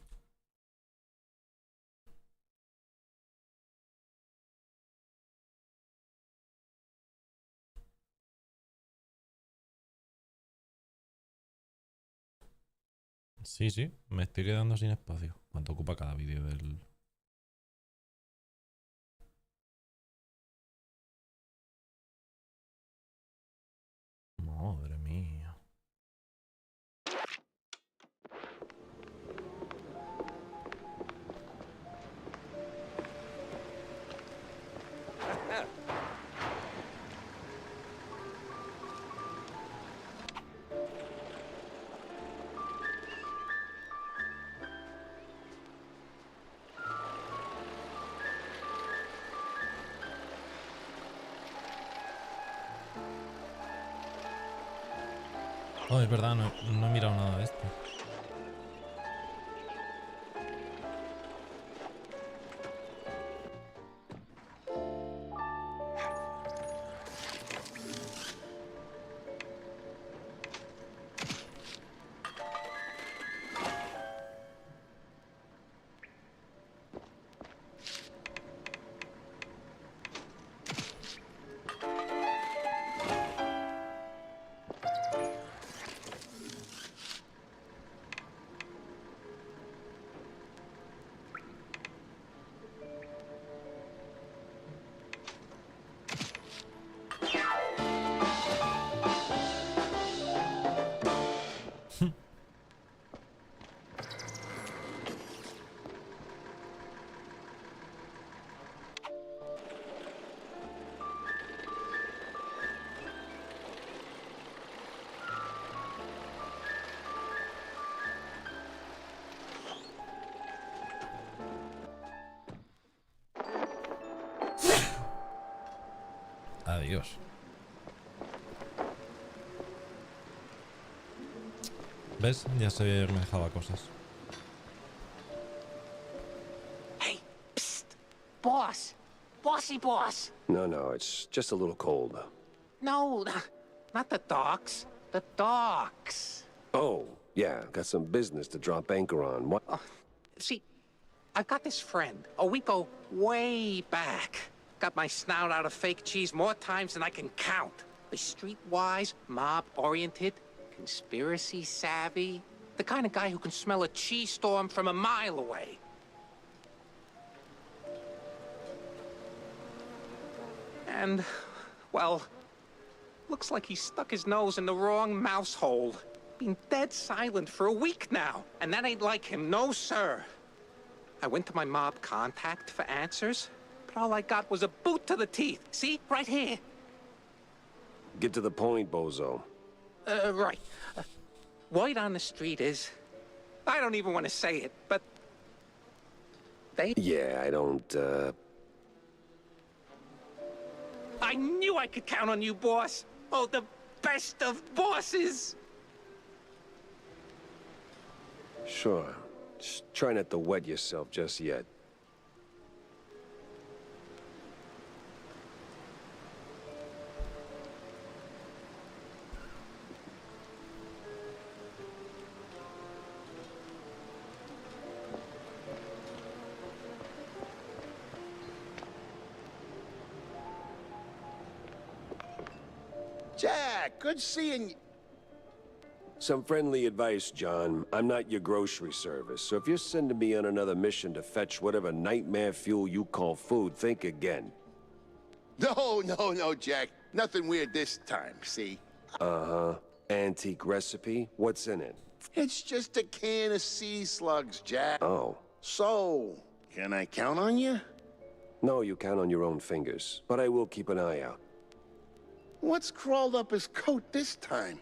Sí, me estoy quedando sin espacio. ¿Cuánto ocupa cada vídeo del...? Madre mía. Oh, es verdad, no he mirado nada de esto. Adiós. ¿Ves? Ya se me dejaba cosas. Hey, psst! Boss! Bossy boss! No, it's just a little cold. No, not the docks. The docks. Oh, yeah, got some business to drop anchor on. What? See, I've got this friend. Oh, we go way back. Got my snout out of fake cheese more times than I can count. The streetwise, mob-oriented, conspiracy savvy. The kind of guy who can smell a cheese storm from a mile away. And, well, looks like he stuck his nose in the wrong mouse hole. Been dead silent for a week now, and that ain't like him, no sir. I went to my mob contact for answers, but all I got was a boot to the teeth. See, right here. Get to the point, bozo. Right. Word on the street is, I don't even want to say it, but they... Yeah, I don't, I knew I could count on you, boss. Oh, the best of bosses. Sure. Just try not to wet yourself just yet. Jack, good seeing you. Some friendly advice, John. I'm not your grocery service, so if you're sending me on another mission to fetch whatever nightmare fuel you call food, think again. No, Jack. Nothing weird this time, see? Uh-huh. Antique recipe? What's in it? It's just a can of sea slugs, Jack. Oh. So, can I count on you? No, you count on your own fingers, but I will keep an eye out. What's crawled up his coat this time?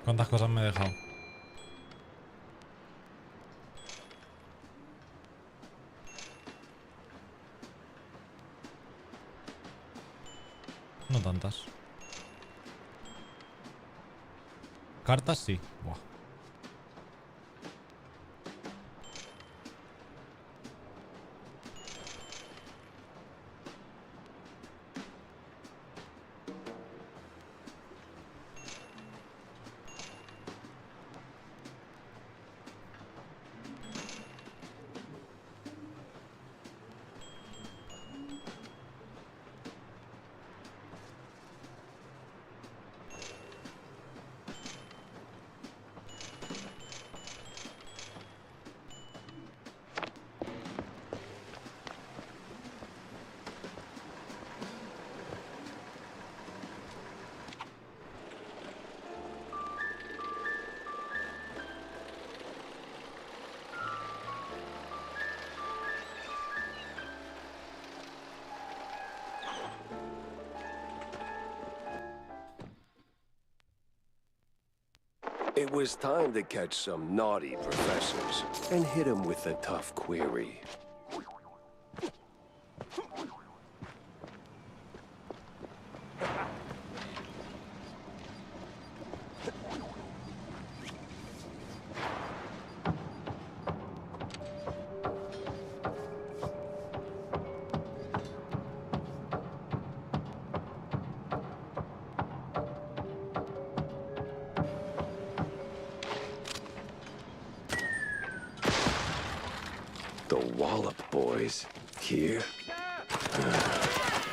¿Cuántas cosas me he dejado? No tantas. Cartas sí. Buah. It was time to catch some naughty professors and hit them with a tough query. The Wallop Boys here.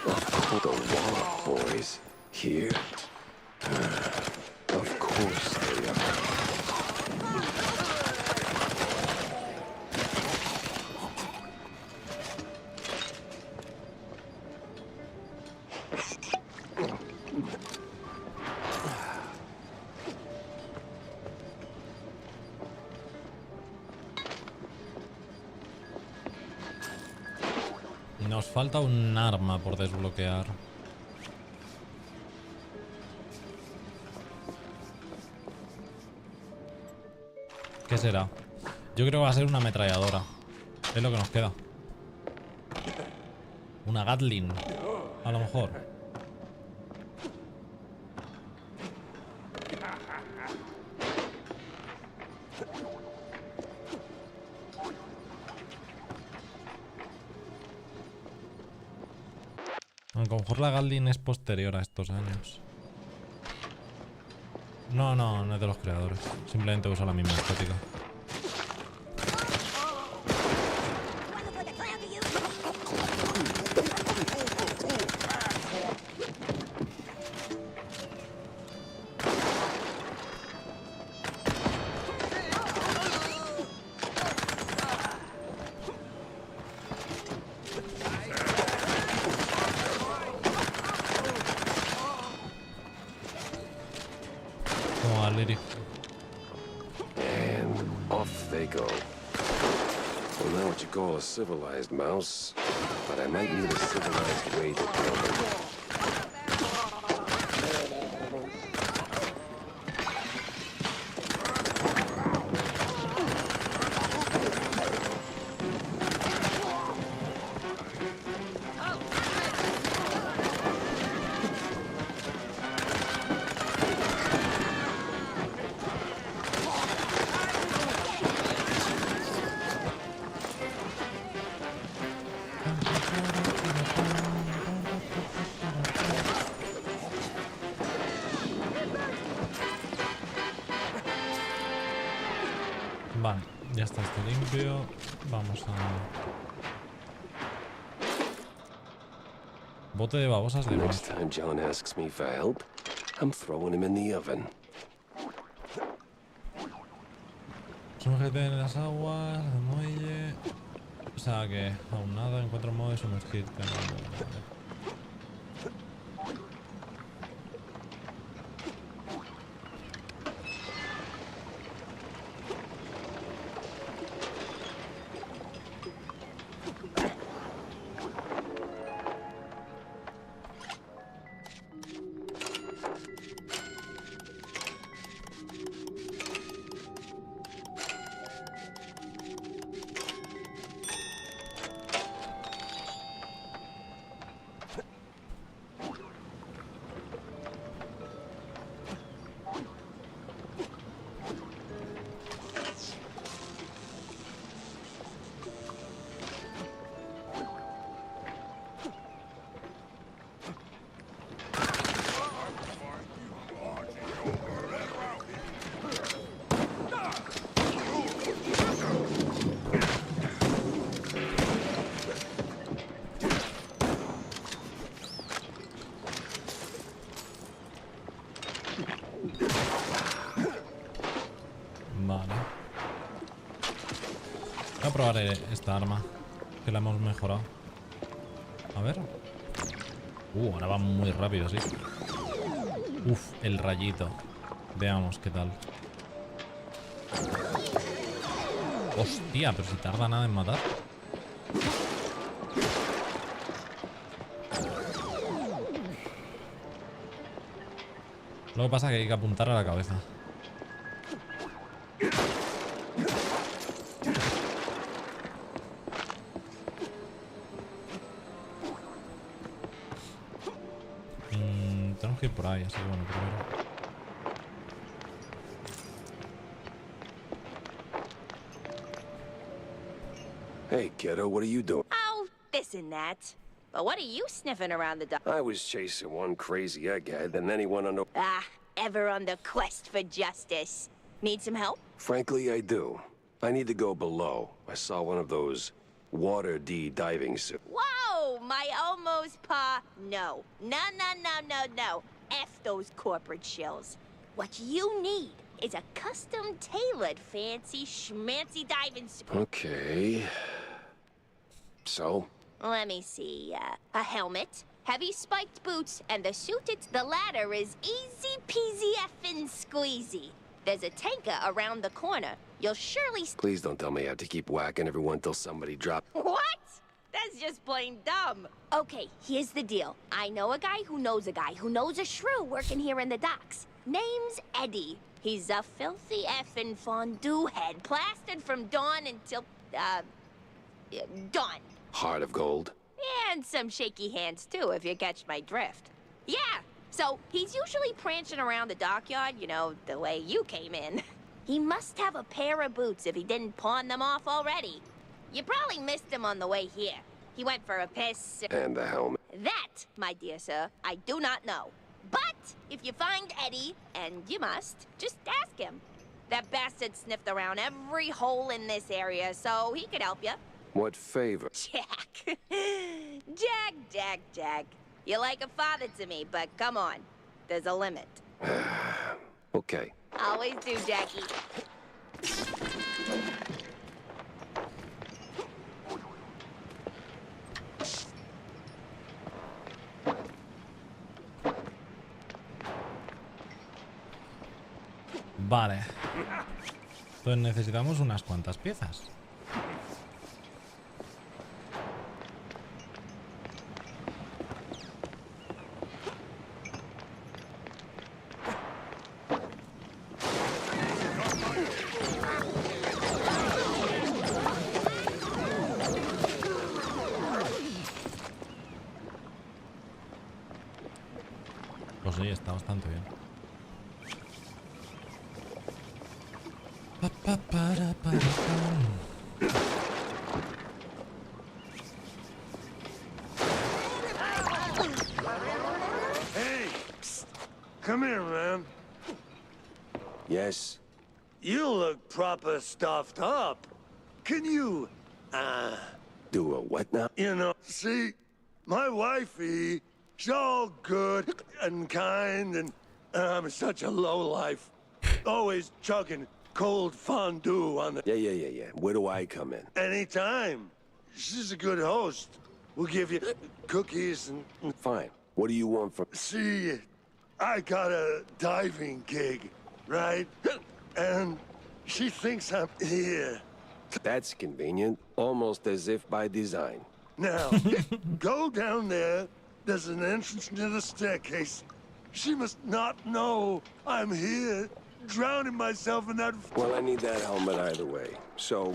Of course, the Wallop Boys here. Of course they are. Nos falta un arma por desbloquear. ¿Qué será? Yo creo que va a ser una ametralladora. Es lo que nos queda. Una Gatling, a lo mejor. Aunque a lo mejor la Gatling es posterior a estos años. No es de los creadores. Simplemente usa la misma estética. And off they go. Well, not what you call a civilized mouse, but I might need a civilized way to kill them. Vale, ya está esto limpio. Vamos a... Bote de babosas de Next más. time John asks me for help, I'm throwing him in the oven. Sumérgete en las aguas, de muelle... O sea que aún nada, encuentra un modo de sumergirte en el muelle. Vale. Voy a probar esta arma, que la hemos mejorado. A ver. Ahora va muy rápido, sí. Uf, el rayito. Veamos qué tal. Hostia, pero si tarda nada en matar. Lo que pasa es que hay que apuntar a la cabeza. tenemos que ir por ahí, así que bueno, primero. Hey, kiddo, what are you doing? Oh, this and that. But what are you sniffing around the dark? I was chasing one crazy egghead, and then he went on a... Ah, ever on the quest for justice. Need some help? Frankly, I do. I need to go below. I saw one of those water D diving suits. Whoa, my almost pa. No. No. F those corporate shills. What you need is a custom-tailored fancy schmancy diving suit. Okay. So? Let me see. A helmet, heavy spiked boots, and the suit the latter is easy peasy effing squeezy. There's a tanker around the corner. You'll surely... Please don't tell me I have to keep whacking everyone till somebody drops. What? That's just plain dumb. Okay, here's the deal. I know a guy who knows a shrew working here in the docks. Name's Eddie. He's a filthy effing fondue head, plastered from dawn until, dawn. Heart of gold. And some shaky hands, too, if you catch my drift. Yeah, so he's usually prancing around the dockyard, you know, the way you came in. He must have a pair of boots if he didn't pawn them off already. You probably missed him on the way here. He went for a piss. And the helmet. That, my dear sir, I do not know. But if you find Eddie, and you must, just ask him. That bastard sniffed around every hole in this area, so he could help you. What favor? Jack. Jack. You're like a father to me, but come on. There's a limit. Okay. Always do, Jackie. Vale. Pues necesitamos unas cuantas piezas. Pues sí, está bastante bien. Hey, psst. Come here, man. Yes? You look proper stuffed up. Can you, Do a what now? you know, see, my wifey, she's all good and kind, and I'm such a lowlife. Always chugging cold fondue on the... Yeah. Where do I come in? Anytime. She's a good host. We'll give you cookies and... Fine. What do you want from... See, I got a diving gig, right? And she thinks I'm here. That's convenient. Almost as if by design. Now, go down there. There's an entrance near the staircase. She must not know I'm here, drowning myself in that... Well, I need that helmet either way. So...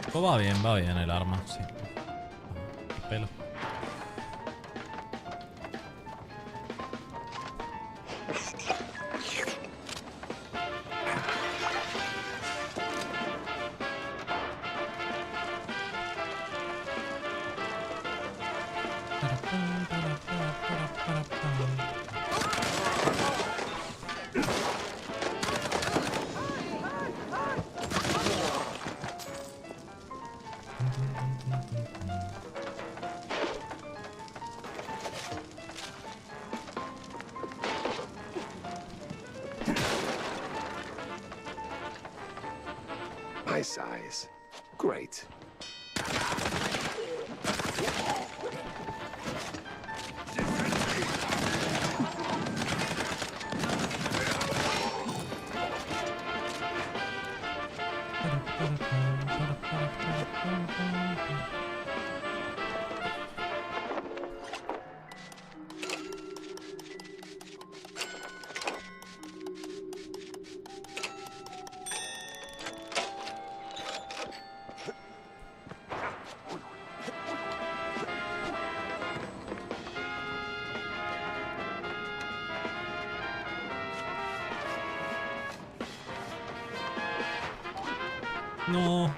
Pues va bien el arma, sí. El pelo. my size. Great. No.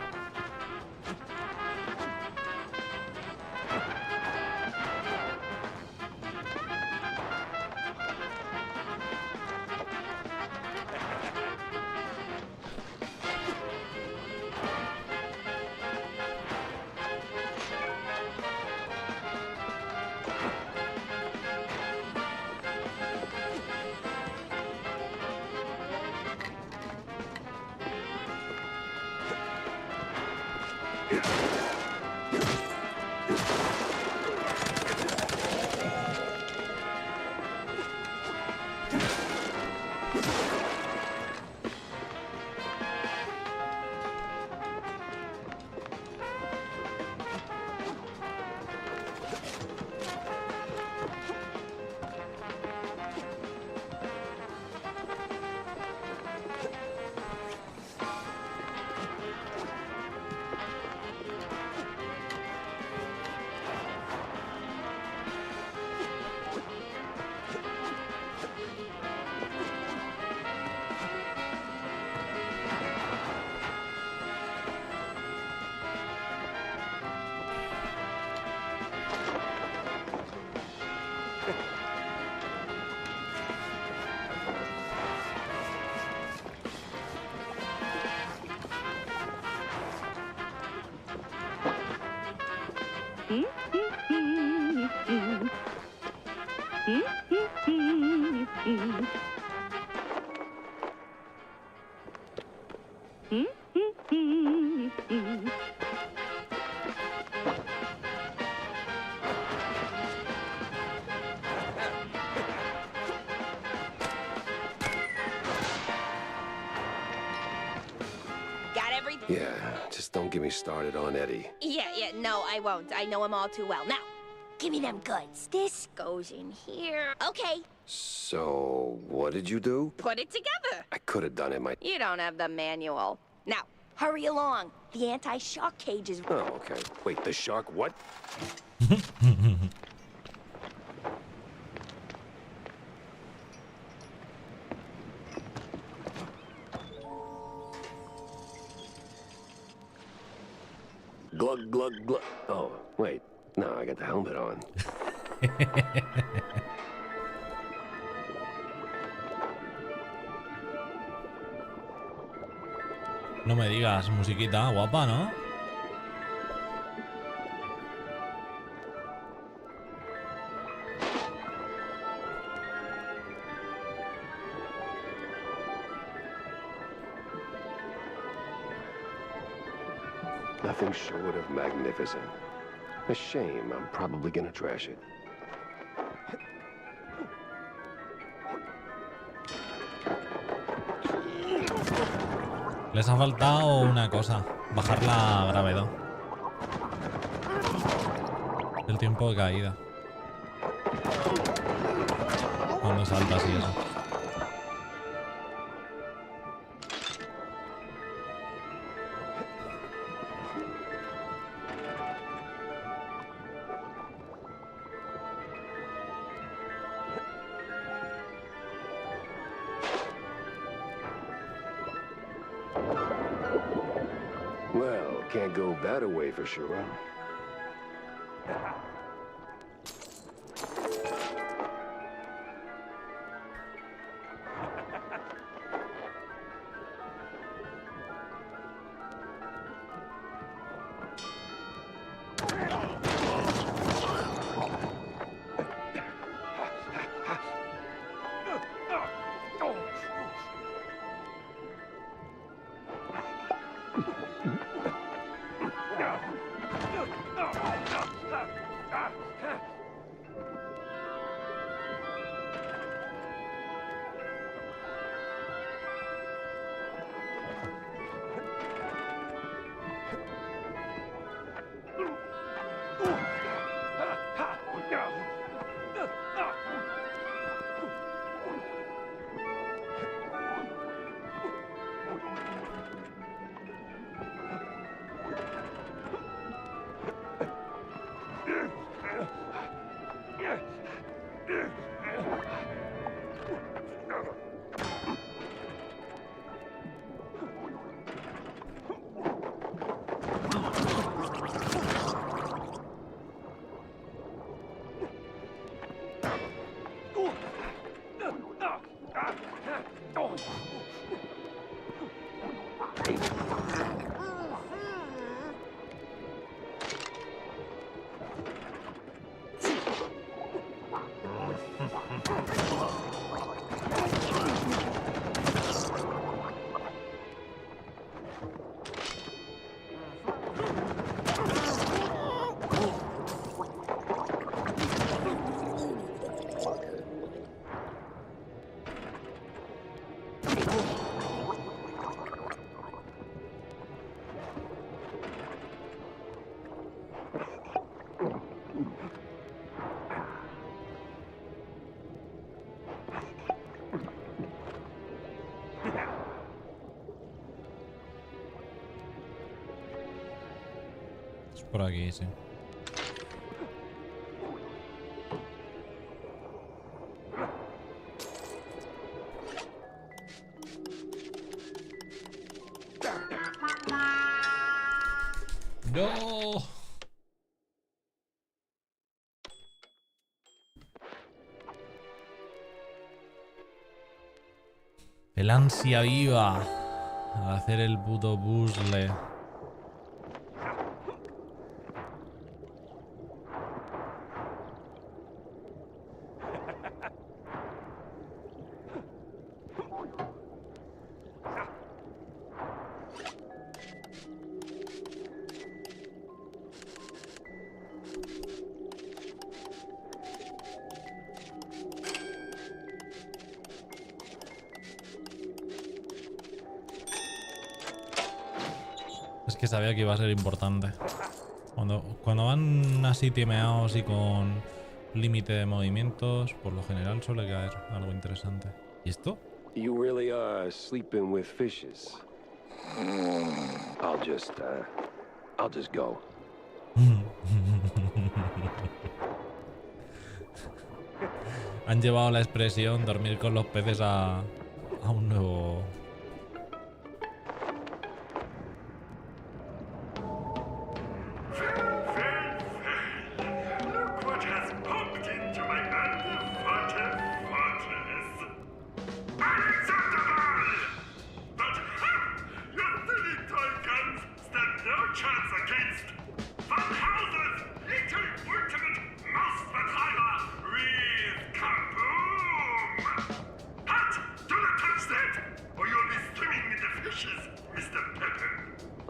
Yeah, just don't get me started on Eddie. Yeah, no, I won't. I know him all too well. Now, give me them goods. This goes in here. Okay. So, what did you do? Put it together. I could have done it myself. You don't have the manual. Now, hurry along. The anti-shock cage is... Oh, okay. Wait, the shark what? Glug, glug, glug. Oh, wait. No, I got the helmet on. No me digas, musiquita guapa, ¿no? Nothing short of magnificent. A shame. I'm probably gonna trash it. Les ha faltado una cosa, bajar la gravedad. El tiempo de caída. Cuando saltas y eso. Well, can't go that away for sure. Por aquí, sí. ¡No! El ansia viva al hacer el puto puzzle. Es que sabía que iba a ser importante. Cuando van así timeados y con límite de movimientos, por lo general suele caer algo interesante. ¿Y esto? You really are sleeping with fishes. I'll just go. Han llevado la expresión dormir con los peces a un nuevo...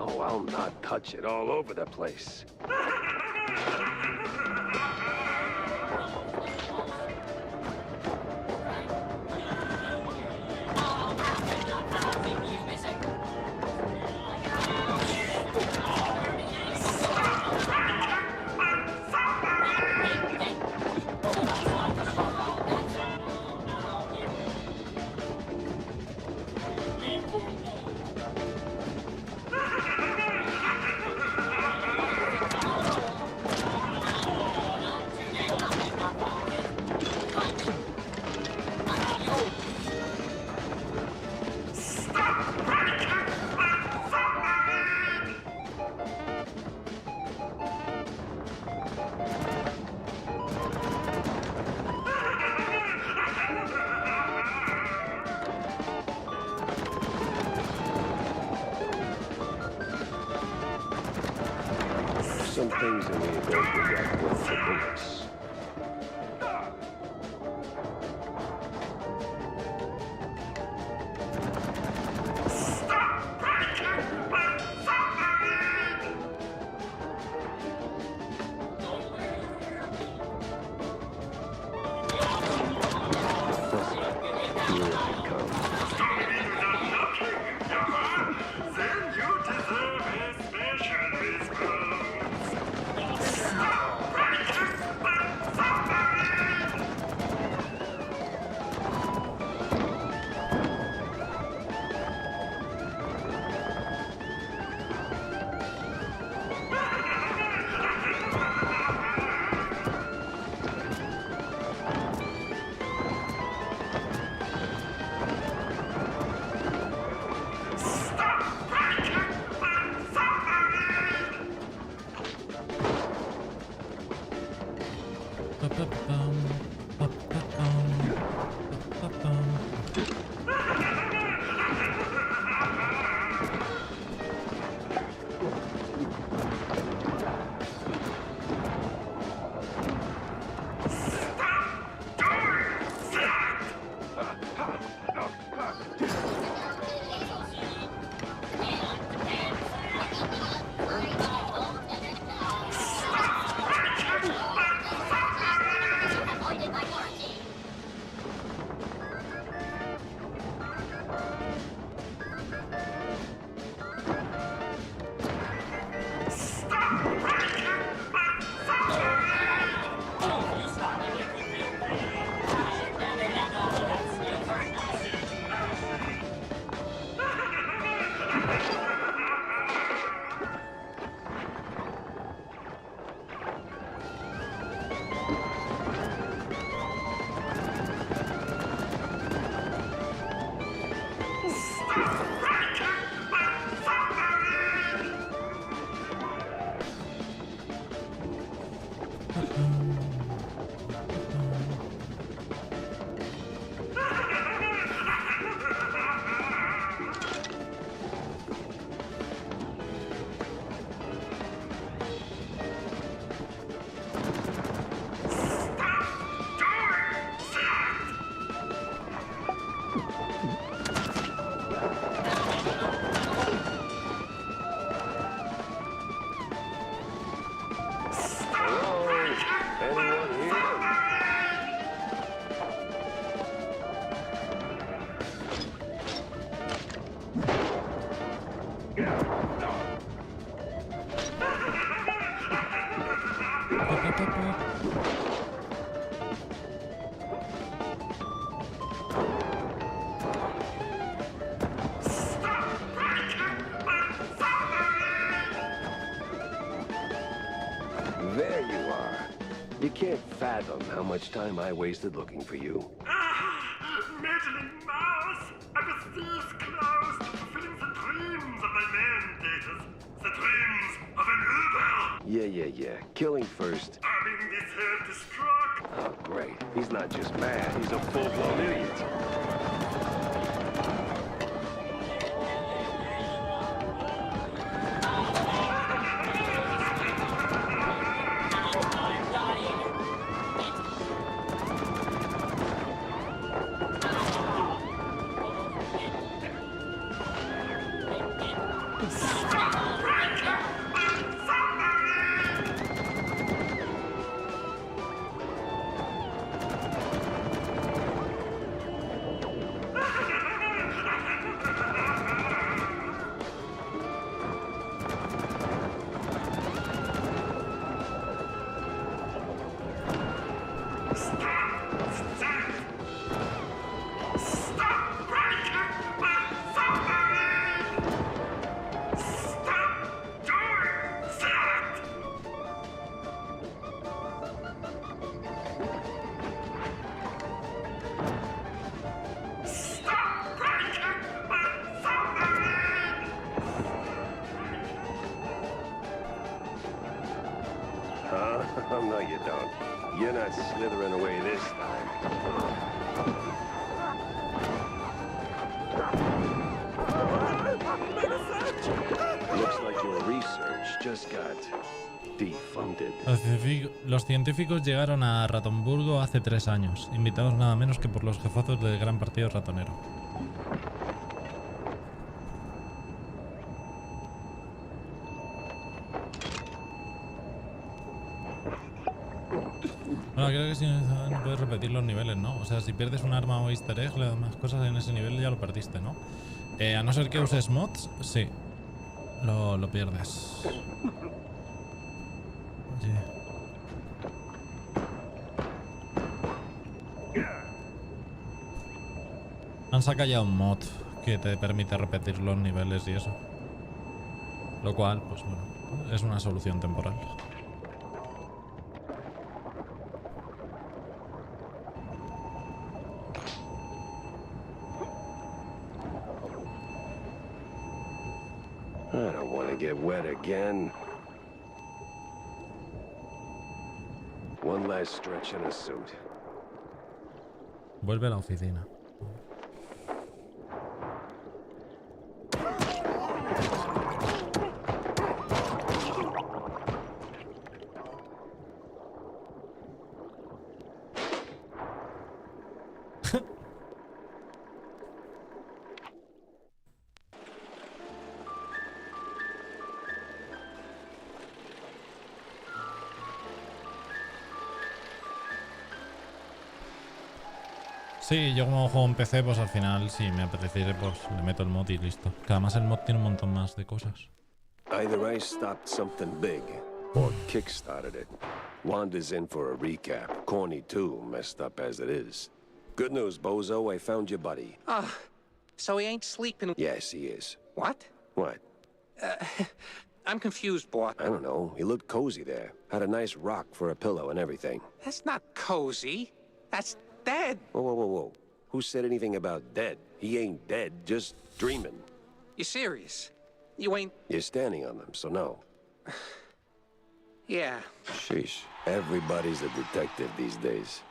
Oh, I'll not touch it all over the place. Some things in me don't get worth the bullets. You can't fathom how much time I wasted looking for you. Meddling mouse! I was this close to fulfilling the dreams of my mandators. The dreams of an Uber! Yeah. Killing first. Having this self-destruct. Oh, great. He's not just mad, he's a full-blown idiot. Oh, no, you don't. You're not slithering away this time. Looks like your research just got defunded. Los científicos llegaron a Ratonburgo hace 3 años, invitados nada menos que por los jefazos del gran partido ratonero. Bueno, creo que si no puedes repetir los niveles, ¿no? O sea, si pierdes un arma o easter egg, las demás cosas en ese nivel ya lo perdiste, ¿no? A no ser que uses mods, sí. Lo pierdes. Oye. Han sacado ya un mod que te permite repetir los niveles y eso. Lo cual, pues bueno, es una solución temporal. I don't want to get wet again. One last stretch in a suit. Vuelve a la oficina. Sí, yo como juego en PC, pues al final, si me apeteciere, pues le meto el mod y listo. Que además el mod tiene un montón más de cosas. Either I stopped something big, or kickstarted it. Wanda's in for a recap. Corny too, messed up as it is. Good news, Bozo, I found your buddy. Ah, so he ain't sleeping. Yes, he is. What? What? I'm confused, boy. I don't know. He looked cozy there. Had a nice rock for a pillow and everything. That's not cozy. That's dead. Whoa. Who said anything about dead? He ain't dead, just dreaming. You serious? You ain't... You're standing on them, so no. Yeah. Sheesh. Everybody's a detective these days.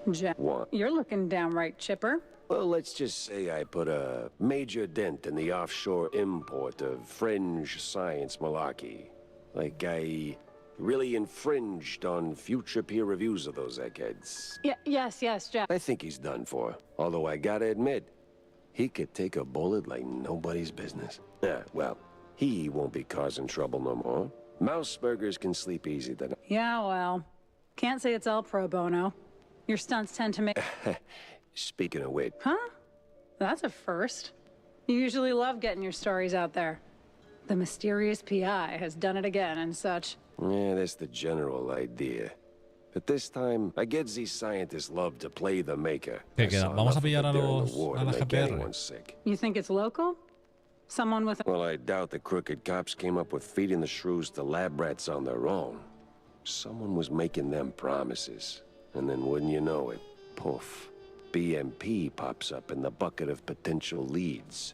Jack, What? you're looking downright chipper. Well, let's just say I put a major dent in the offshore import of fringe science malarkey. Like I really infringed on future peer reviews of those eggheads. Yes, Jack. I think he's done for. Although I gotta admit, he could take a bullet like nobody's business. Yeah, well, he won't be causing trouble no more. Mouse burgers can sleep easy then. Yeah, well, can't say it's all pro bono. Your stunts tend to make... Speaking of which... Huh? That's a first. You usually love getting your stories out there. The mysterious PI has done it again and such. Yeah, that's the general idea. At this time, I get these scientists love to play the maker. ¿Qué queda? ¿Vamos a pillar a los a la GPR? You think it's local? Someone with a... Well, I doubt the crooked cops came up with feeding the shrews to lab rats on their own. Someone was making them promises. And then wouldn't you know it, poof, BMP pops up in the bucket of potential leads.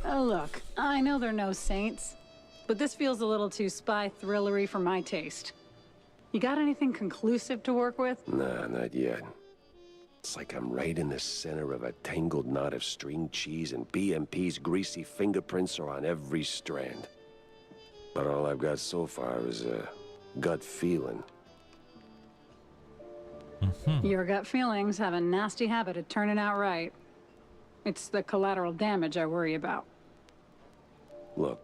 Oh, look, I know they're no saints, but this feels a little too spy thrillery for my taste. You got anything conclusive to work with? Nah, not yet. It's like I'm right in the center of a tangled knot of string cheese, and BMP's greasy fingerprints are on every strand. But all I've got so far is a gut feeling. Your gut feelings have a nasty habit of turning out right. It's the collateral damage I worry about. Look,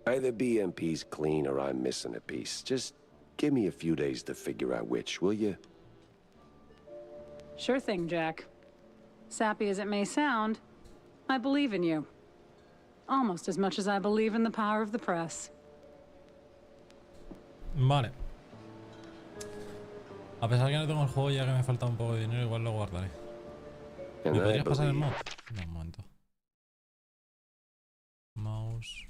either BMP's clean or I'm missing a piece. Just give me a few days to figure out which, will you? Sure thing, Jack. Sappy as it may sound, I believe in you. Almost as much as I believe in the power of the press. Vale. A pesar que no tengo el juego, ya que me falta un poco de dinero, igual lo guardaré. ¿Me podrías pasar el mod? No, un momento. Mouse.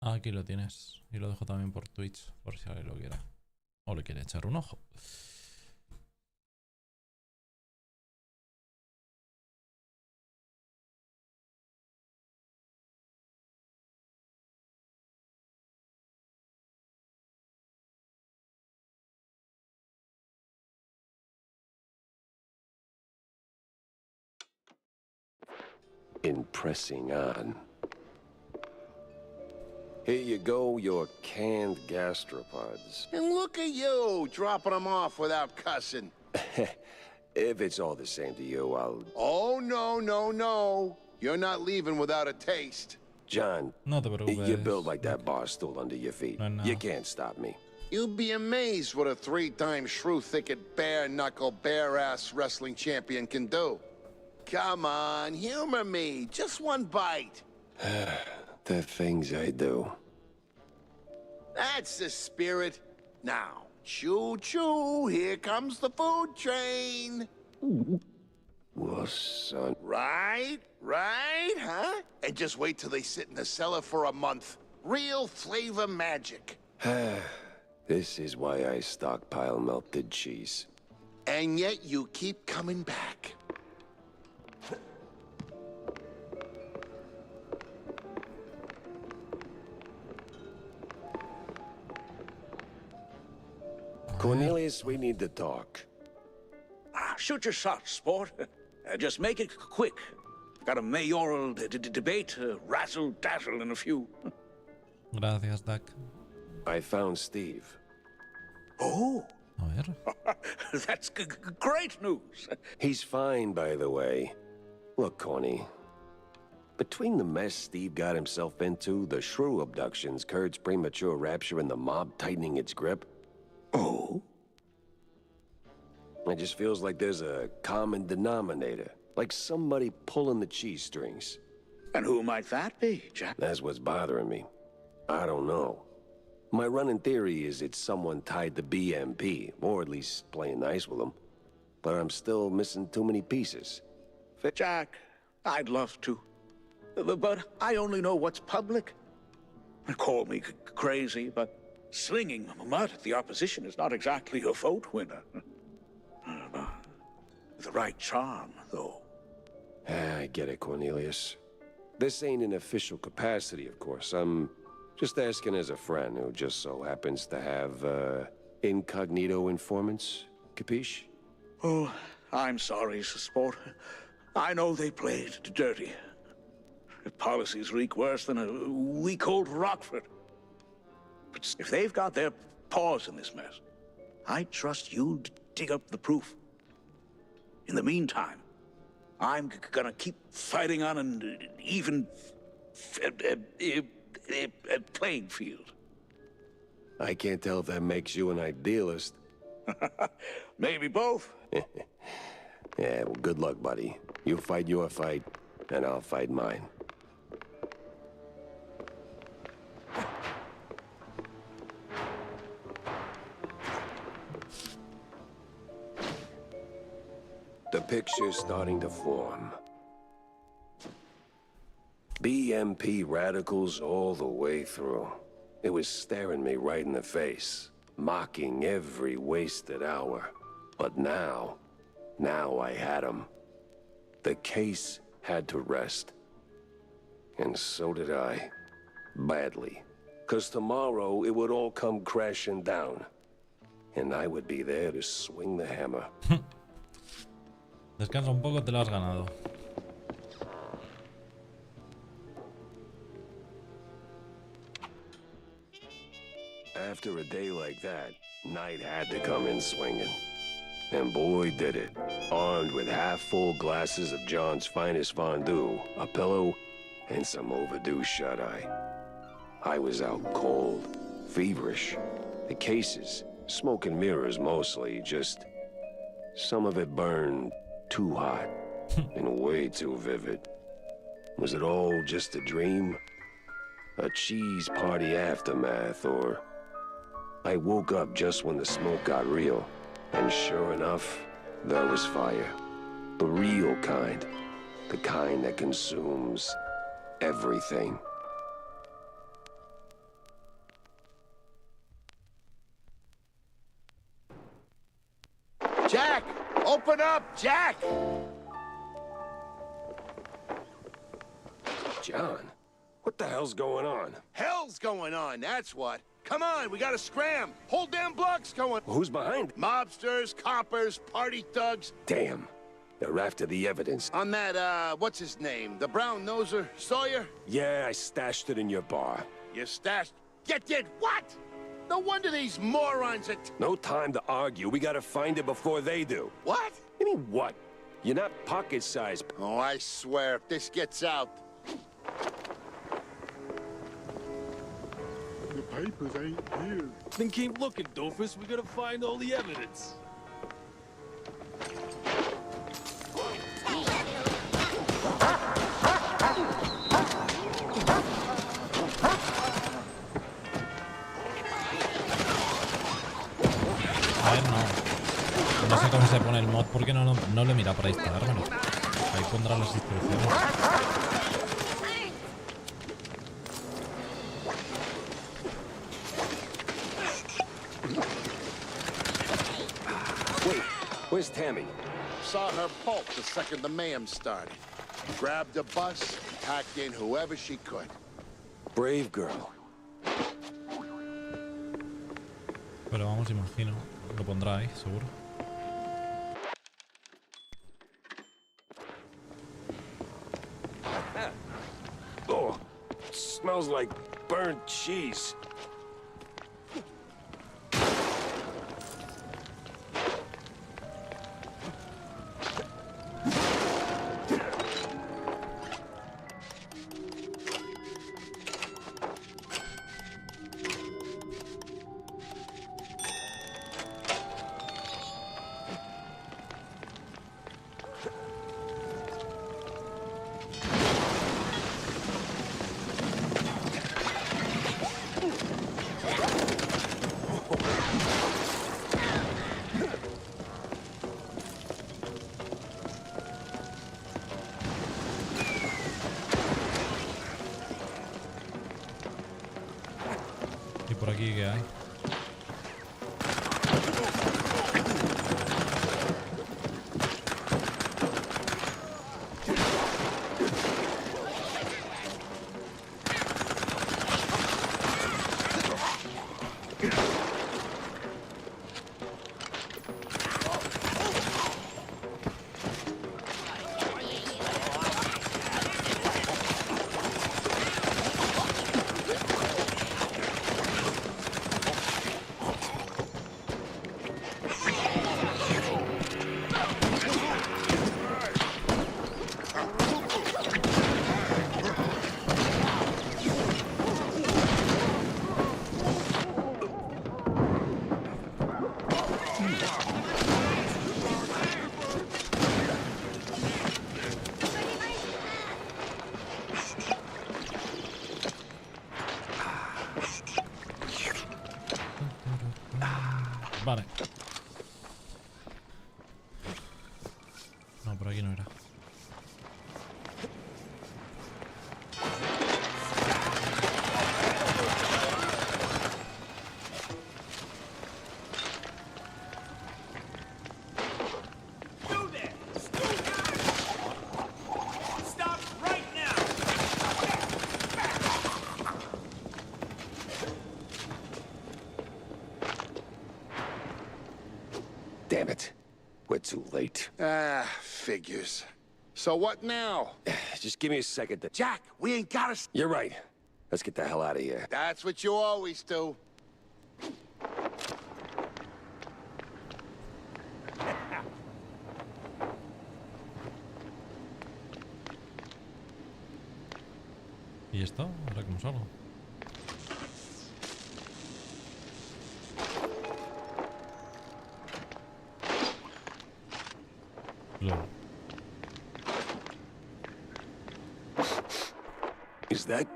Aquí lo tienes. Y lo dejo también por Twitch, por si alguien lo quiera. O le quiere echar un ojo. Pressing on. Here you go, your canned gastropods. And look at you, dropping them off without cussing. If it's all the same to you, I'll... Oh, no, no, no. You're not leaving without a taste. John, no te preocupes. You're built like that bar stool under your feet. No. You can't stop me. You'd be amazed what a 3-time shrew-thicket, bare-knuckle, bare-ass wrestling champion can do. Come on, humor me. Just one bite. The things I do. That's the spirit. Now, choo-choo, here comes the food train. Well, son. Right, huh? And just wait till they sit in the cellar for a month. Real flavor magic. This is why I stockpile melted cheese. And yet you keep coming back. Cornelius, we need to talk. Shoot your shot, sport. Just make it quick. Got a mayoral debate, razzle-dazzle in a few. Gracias, Doc. I found Steve. Oh. A ver. That's great news. He's fine, by the way. Look, Corny. Between the mess Steve got himself into, the shrew abductions, Kurt's premature rapture, and the mob tightening its grip... Oh? It just feels like there's a common denominator. Like somebody pulling the cheese strings. And who might that be, Jack? That's what's bothering me. I don't know. My running theory is it's someone tied to BMP, or at least playing nice with them. But I'm still missing too many pieces. Jack, I'd love to. But I only know what's public. Call me crazy, but slinging mud at the opposition is not exactly a vote winner. The right charm, though. I get it, Cornelius. This ain't an official capacity, of course. I'm just asking as a friend who just so happens to have, incognito informants. Capiche? Oh, I'm sorry, sport. I know they played dirty. policies reek worse than a week-old Rockford. But if they've got their paws in this mess, I trust you to dig up the proof. In the meantime, I'm gonna keep fighting on an even playing field. I can't tell if that makes you an idealist. Maybe both. Yeah, well, good luck, buddy. You fight your fight, and I'll fight mine. The picture's starting to form. BMP radicals all the way through. It was staring me right in the face, mocking every wasted hour. But now I had him. The case had to rest. And so did I. Badly. 'Cause tomorrow it would all come crashing down. And I would be there to swing the hammer. Descansa un poco, te lo has ganado. After a day like that, night had to come in swinging. And boy did it. Armed with half-full glasses of John's finest fondue, a pillow, and some overdue shut-eye. I was out cold, feverish. The cases, smoke and mirrors mostly, just... some of it burned too hot and way too vivid. Was it all just a dream? A cheese party aftermath, or... I woke up just when the smoke got real, and sure enough, there was fire. The real kind. The kind that consumes everything. Jack! Open up, Jack! John, what the hell's going on? Hell's going on, that's what. Come on, we gotta scram. Whole damn block's going. Who's behind? Mobsters, coppers, party thugs. Damn. They're after the evidence. On that, what's his name? The brown noser, Sawyer? Yeah, I stashed it in your bar. You stashed... Get did what? No wonder these morons are... No time to argue. We gotta find it before they do. What? I mean, what? You're not pocket-sized. Oh, I swear, if this gets out... The papers ain't here. Then keep looking, doofus. We gotta find all the evidence. A ver, no sé cómo se pone el mod porque no le mira para instalármelo. Ahí pondrá las instrucciones. Wait, where's Tammy? Saw her pulp the second the mayhem started. Grabbed a bus, packed in whoever she could. Brave girl. Pero vamos, imagino. Lo pondrá ahí, seguro. Oh, smells like burnt cheese. ¿Y por aquí qué hay? Ah, figures. So what now? Just give me a second to... Jack, we ain't got us. You're right. Let's get the hell out of here. That's what you always do. ¿Y esto? ¿Ahora cómo salgo? Lol. Is that...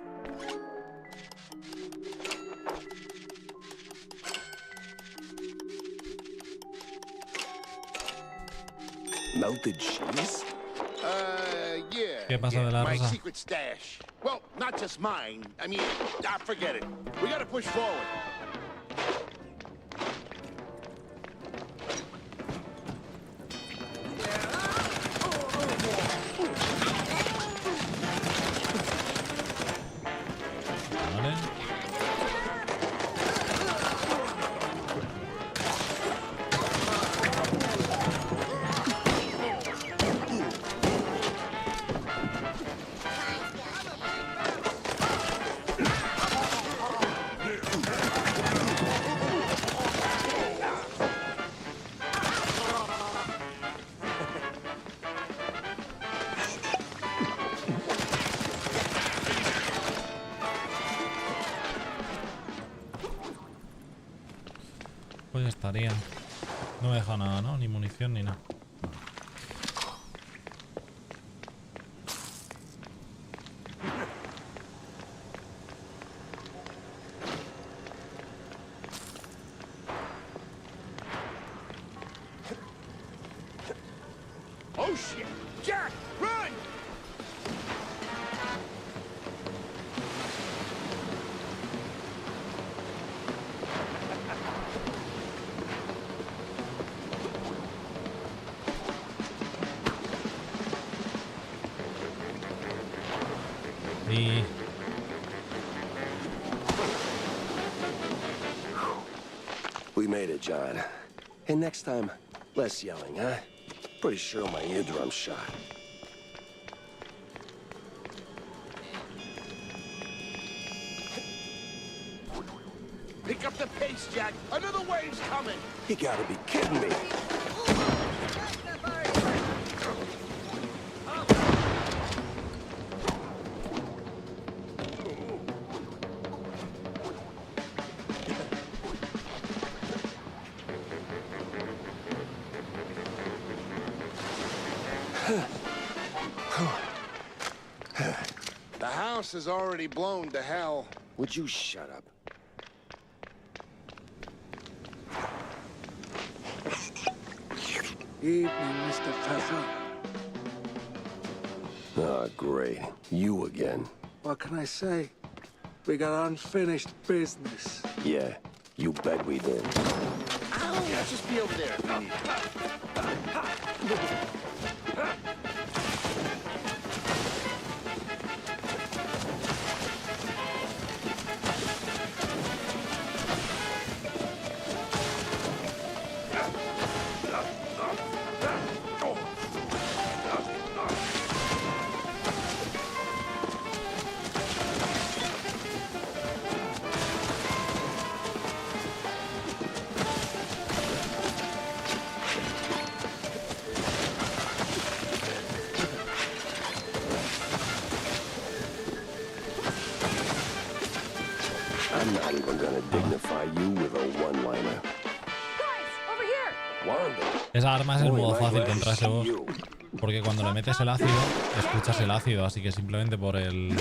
melted cheese? Yeah. ¿Qué pasa de la my rosa? secret stash. Well, not just mine. I mean, forget it. We gotta push forward. Vale. Pues estaría. No me deja nada, ¿no? Ni munición ni nada. Oh shit! Jack, run! Y... We made it, John. And next time, less yelling, huh? Pretty sure my eardrum's shot. Pick up the pace, Jack. Another wave's coming. You gotta be kidding me. The house is already blown to hell. Would you shut up? Evening, Mr. Pfeffer. Oh, great. You again. What can I say? We got unfinished business. Yeah, you bet we did. Ow! Just be over there if you need it. I'm not even gonna dignify you with a one-liner. Guys, over here! Wanda. Esa arma es el Boy, modo am I fácil glad contra to ese see boss. you. Porque cuando le metes el ácido, escuchas el ácido, así que simplemente por el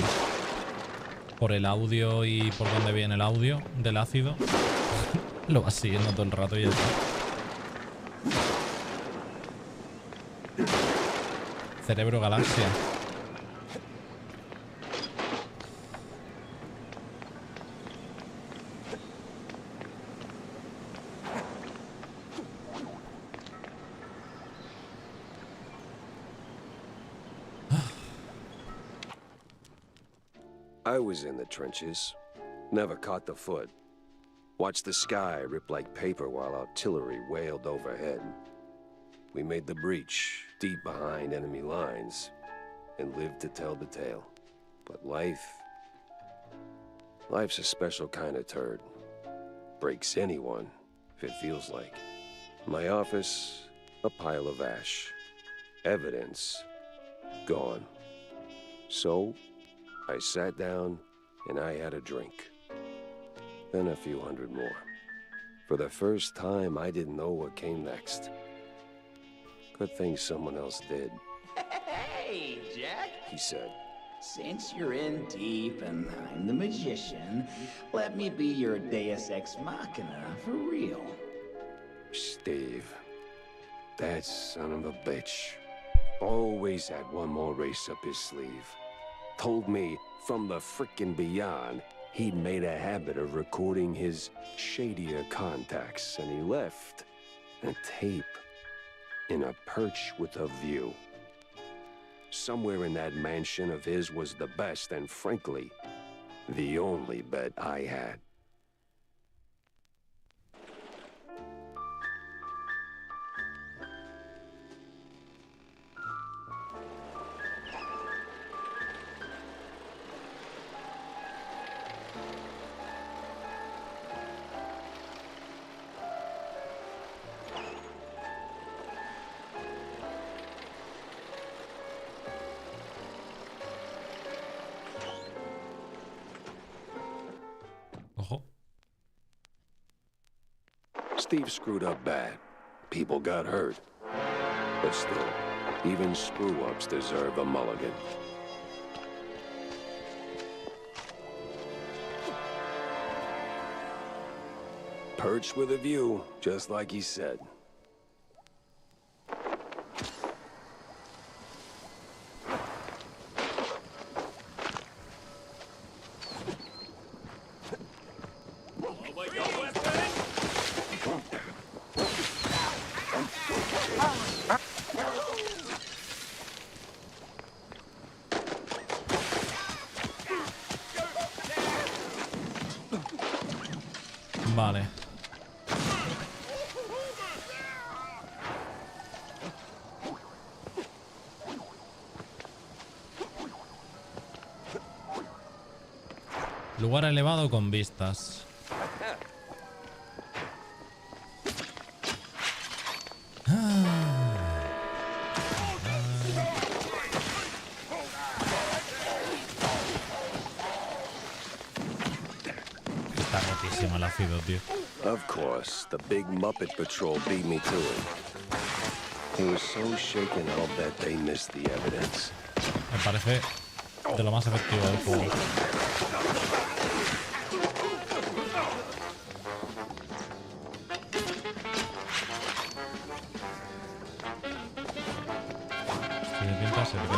audio y por donde viene el audio del ácido, lo vas siguiendo todo el rato y ya está. Cerebro galaxia. I was in the trenches. Never caught the foot. Watched the sky rip like paper while artillery wailed overhead. We made the breach, deep behind enemy lines, and lived to tell the tale. But life's a special kind of turd. Breaks anyone, if it feels like. My office, a pile of ash. Evidence, gone. So, I sat down and I had a drink. Then a few hundred more. For the first time, I didn't know what came next. Good thing someone else did. Hey, Jack. He said. Since you're in deep and I'm the magician, let me be your deus ex machina for real. Steve. That son of a bitch. Always had one more race up his sleeve. Told me from the frickin' beyond he'd made a habit of recording his shadier contacts, and he left a tape in a perch with a view. Somewhere in that mansion of his was the best and, frankly, the only bet I had. Ojo. Steve screwed up bad. People got hurt. But still, even screw-ups deserve a mulligan. Perched with a view, just like he said. Vale. Lugar elevado con vistas. Está rotísimo el ácido, tío. Of course, the big Muppet Patrol beat me to it. He was so shaken, I'll bet they missed the evidence. Me parece de lo más efectivo del juego. Tiene pinta de ser que no.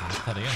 Estaría.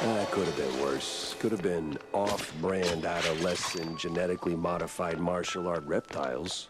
That could have been worse. Could have been off-brand, adolescent, genetically modified martial art reptiles.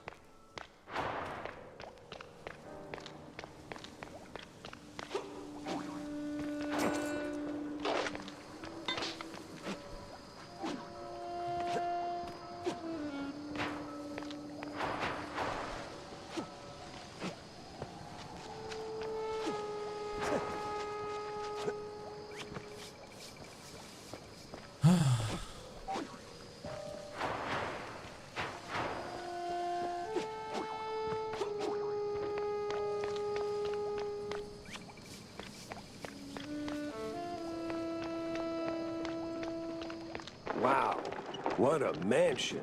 Wow, what a mansion.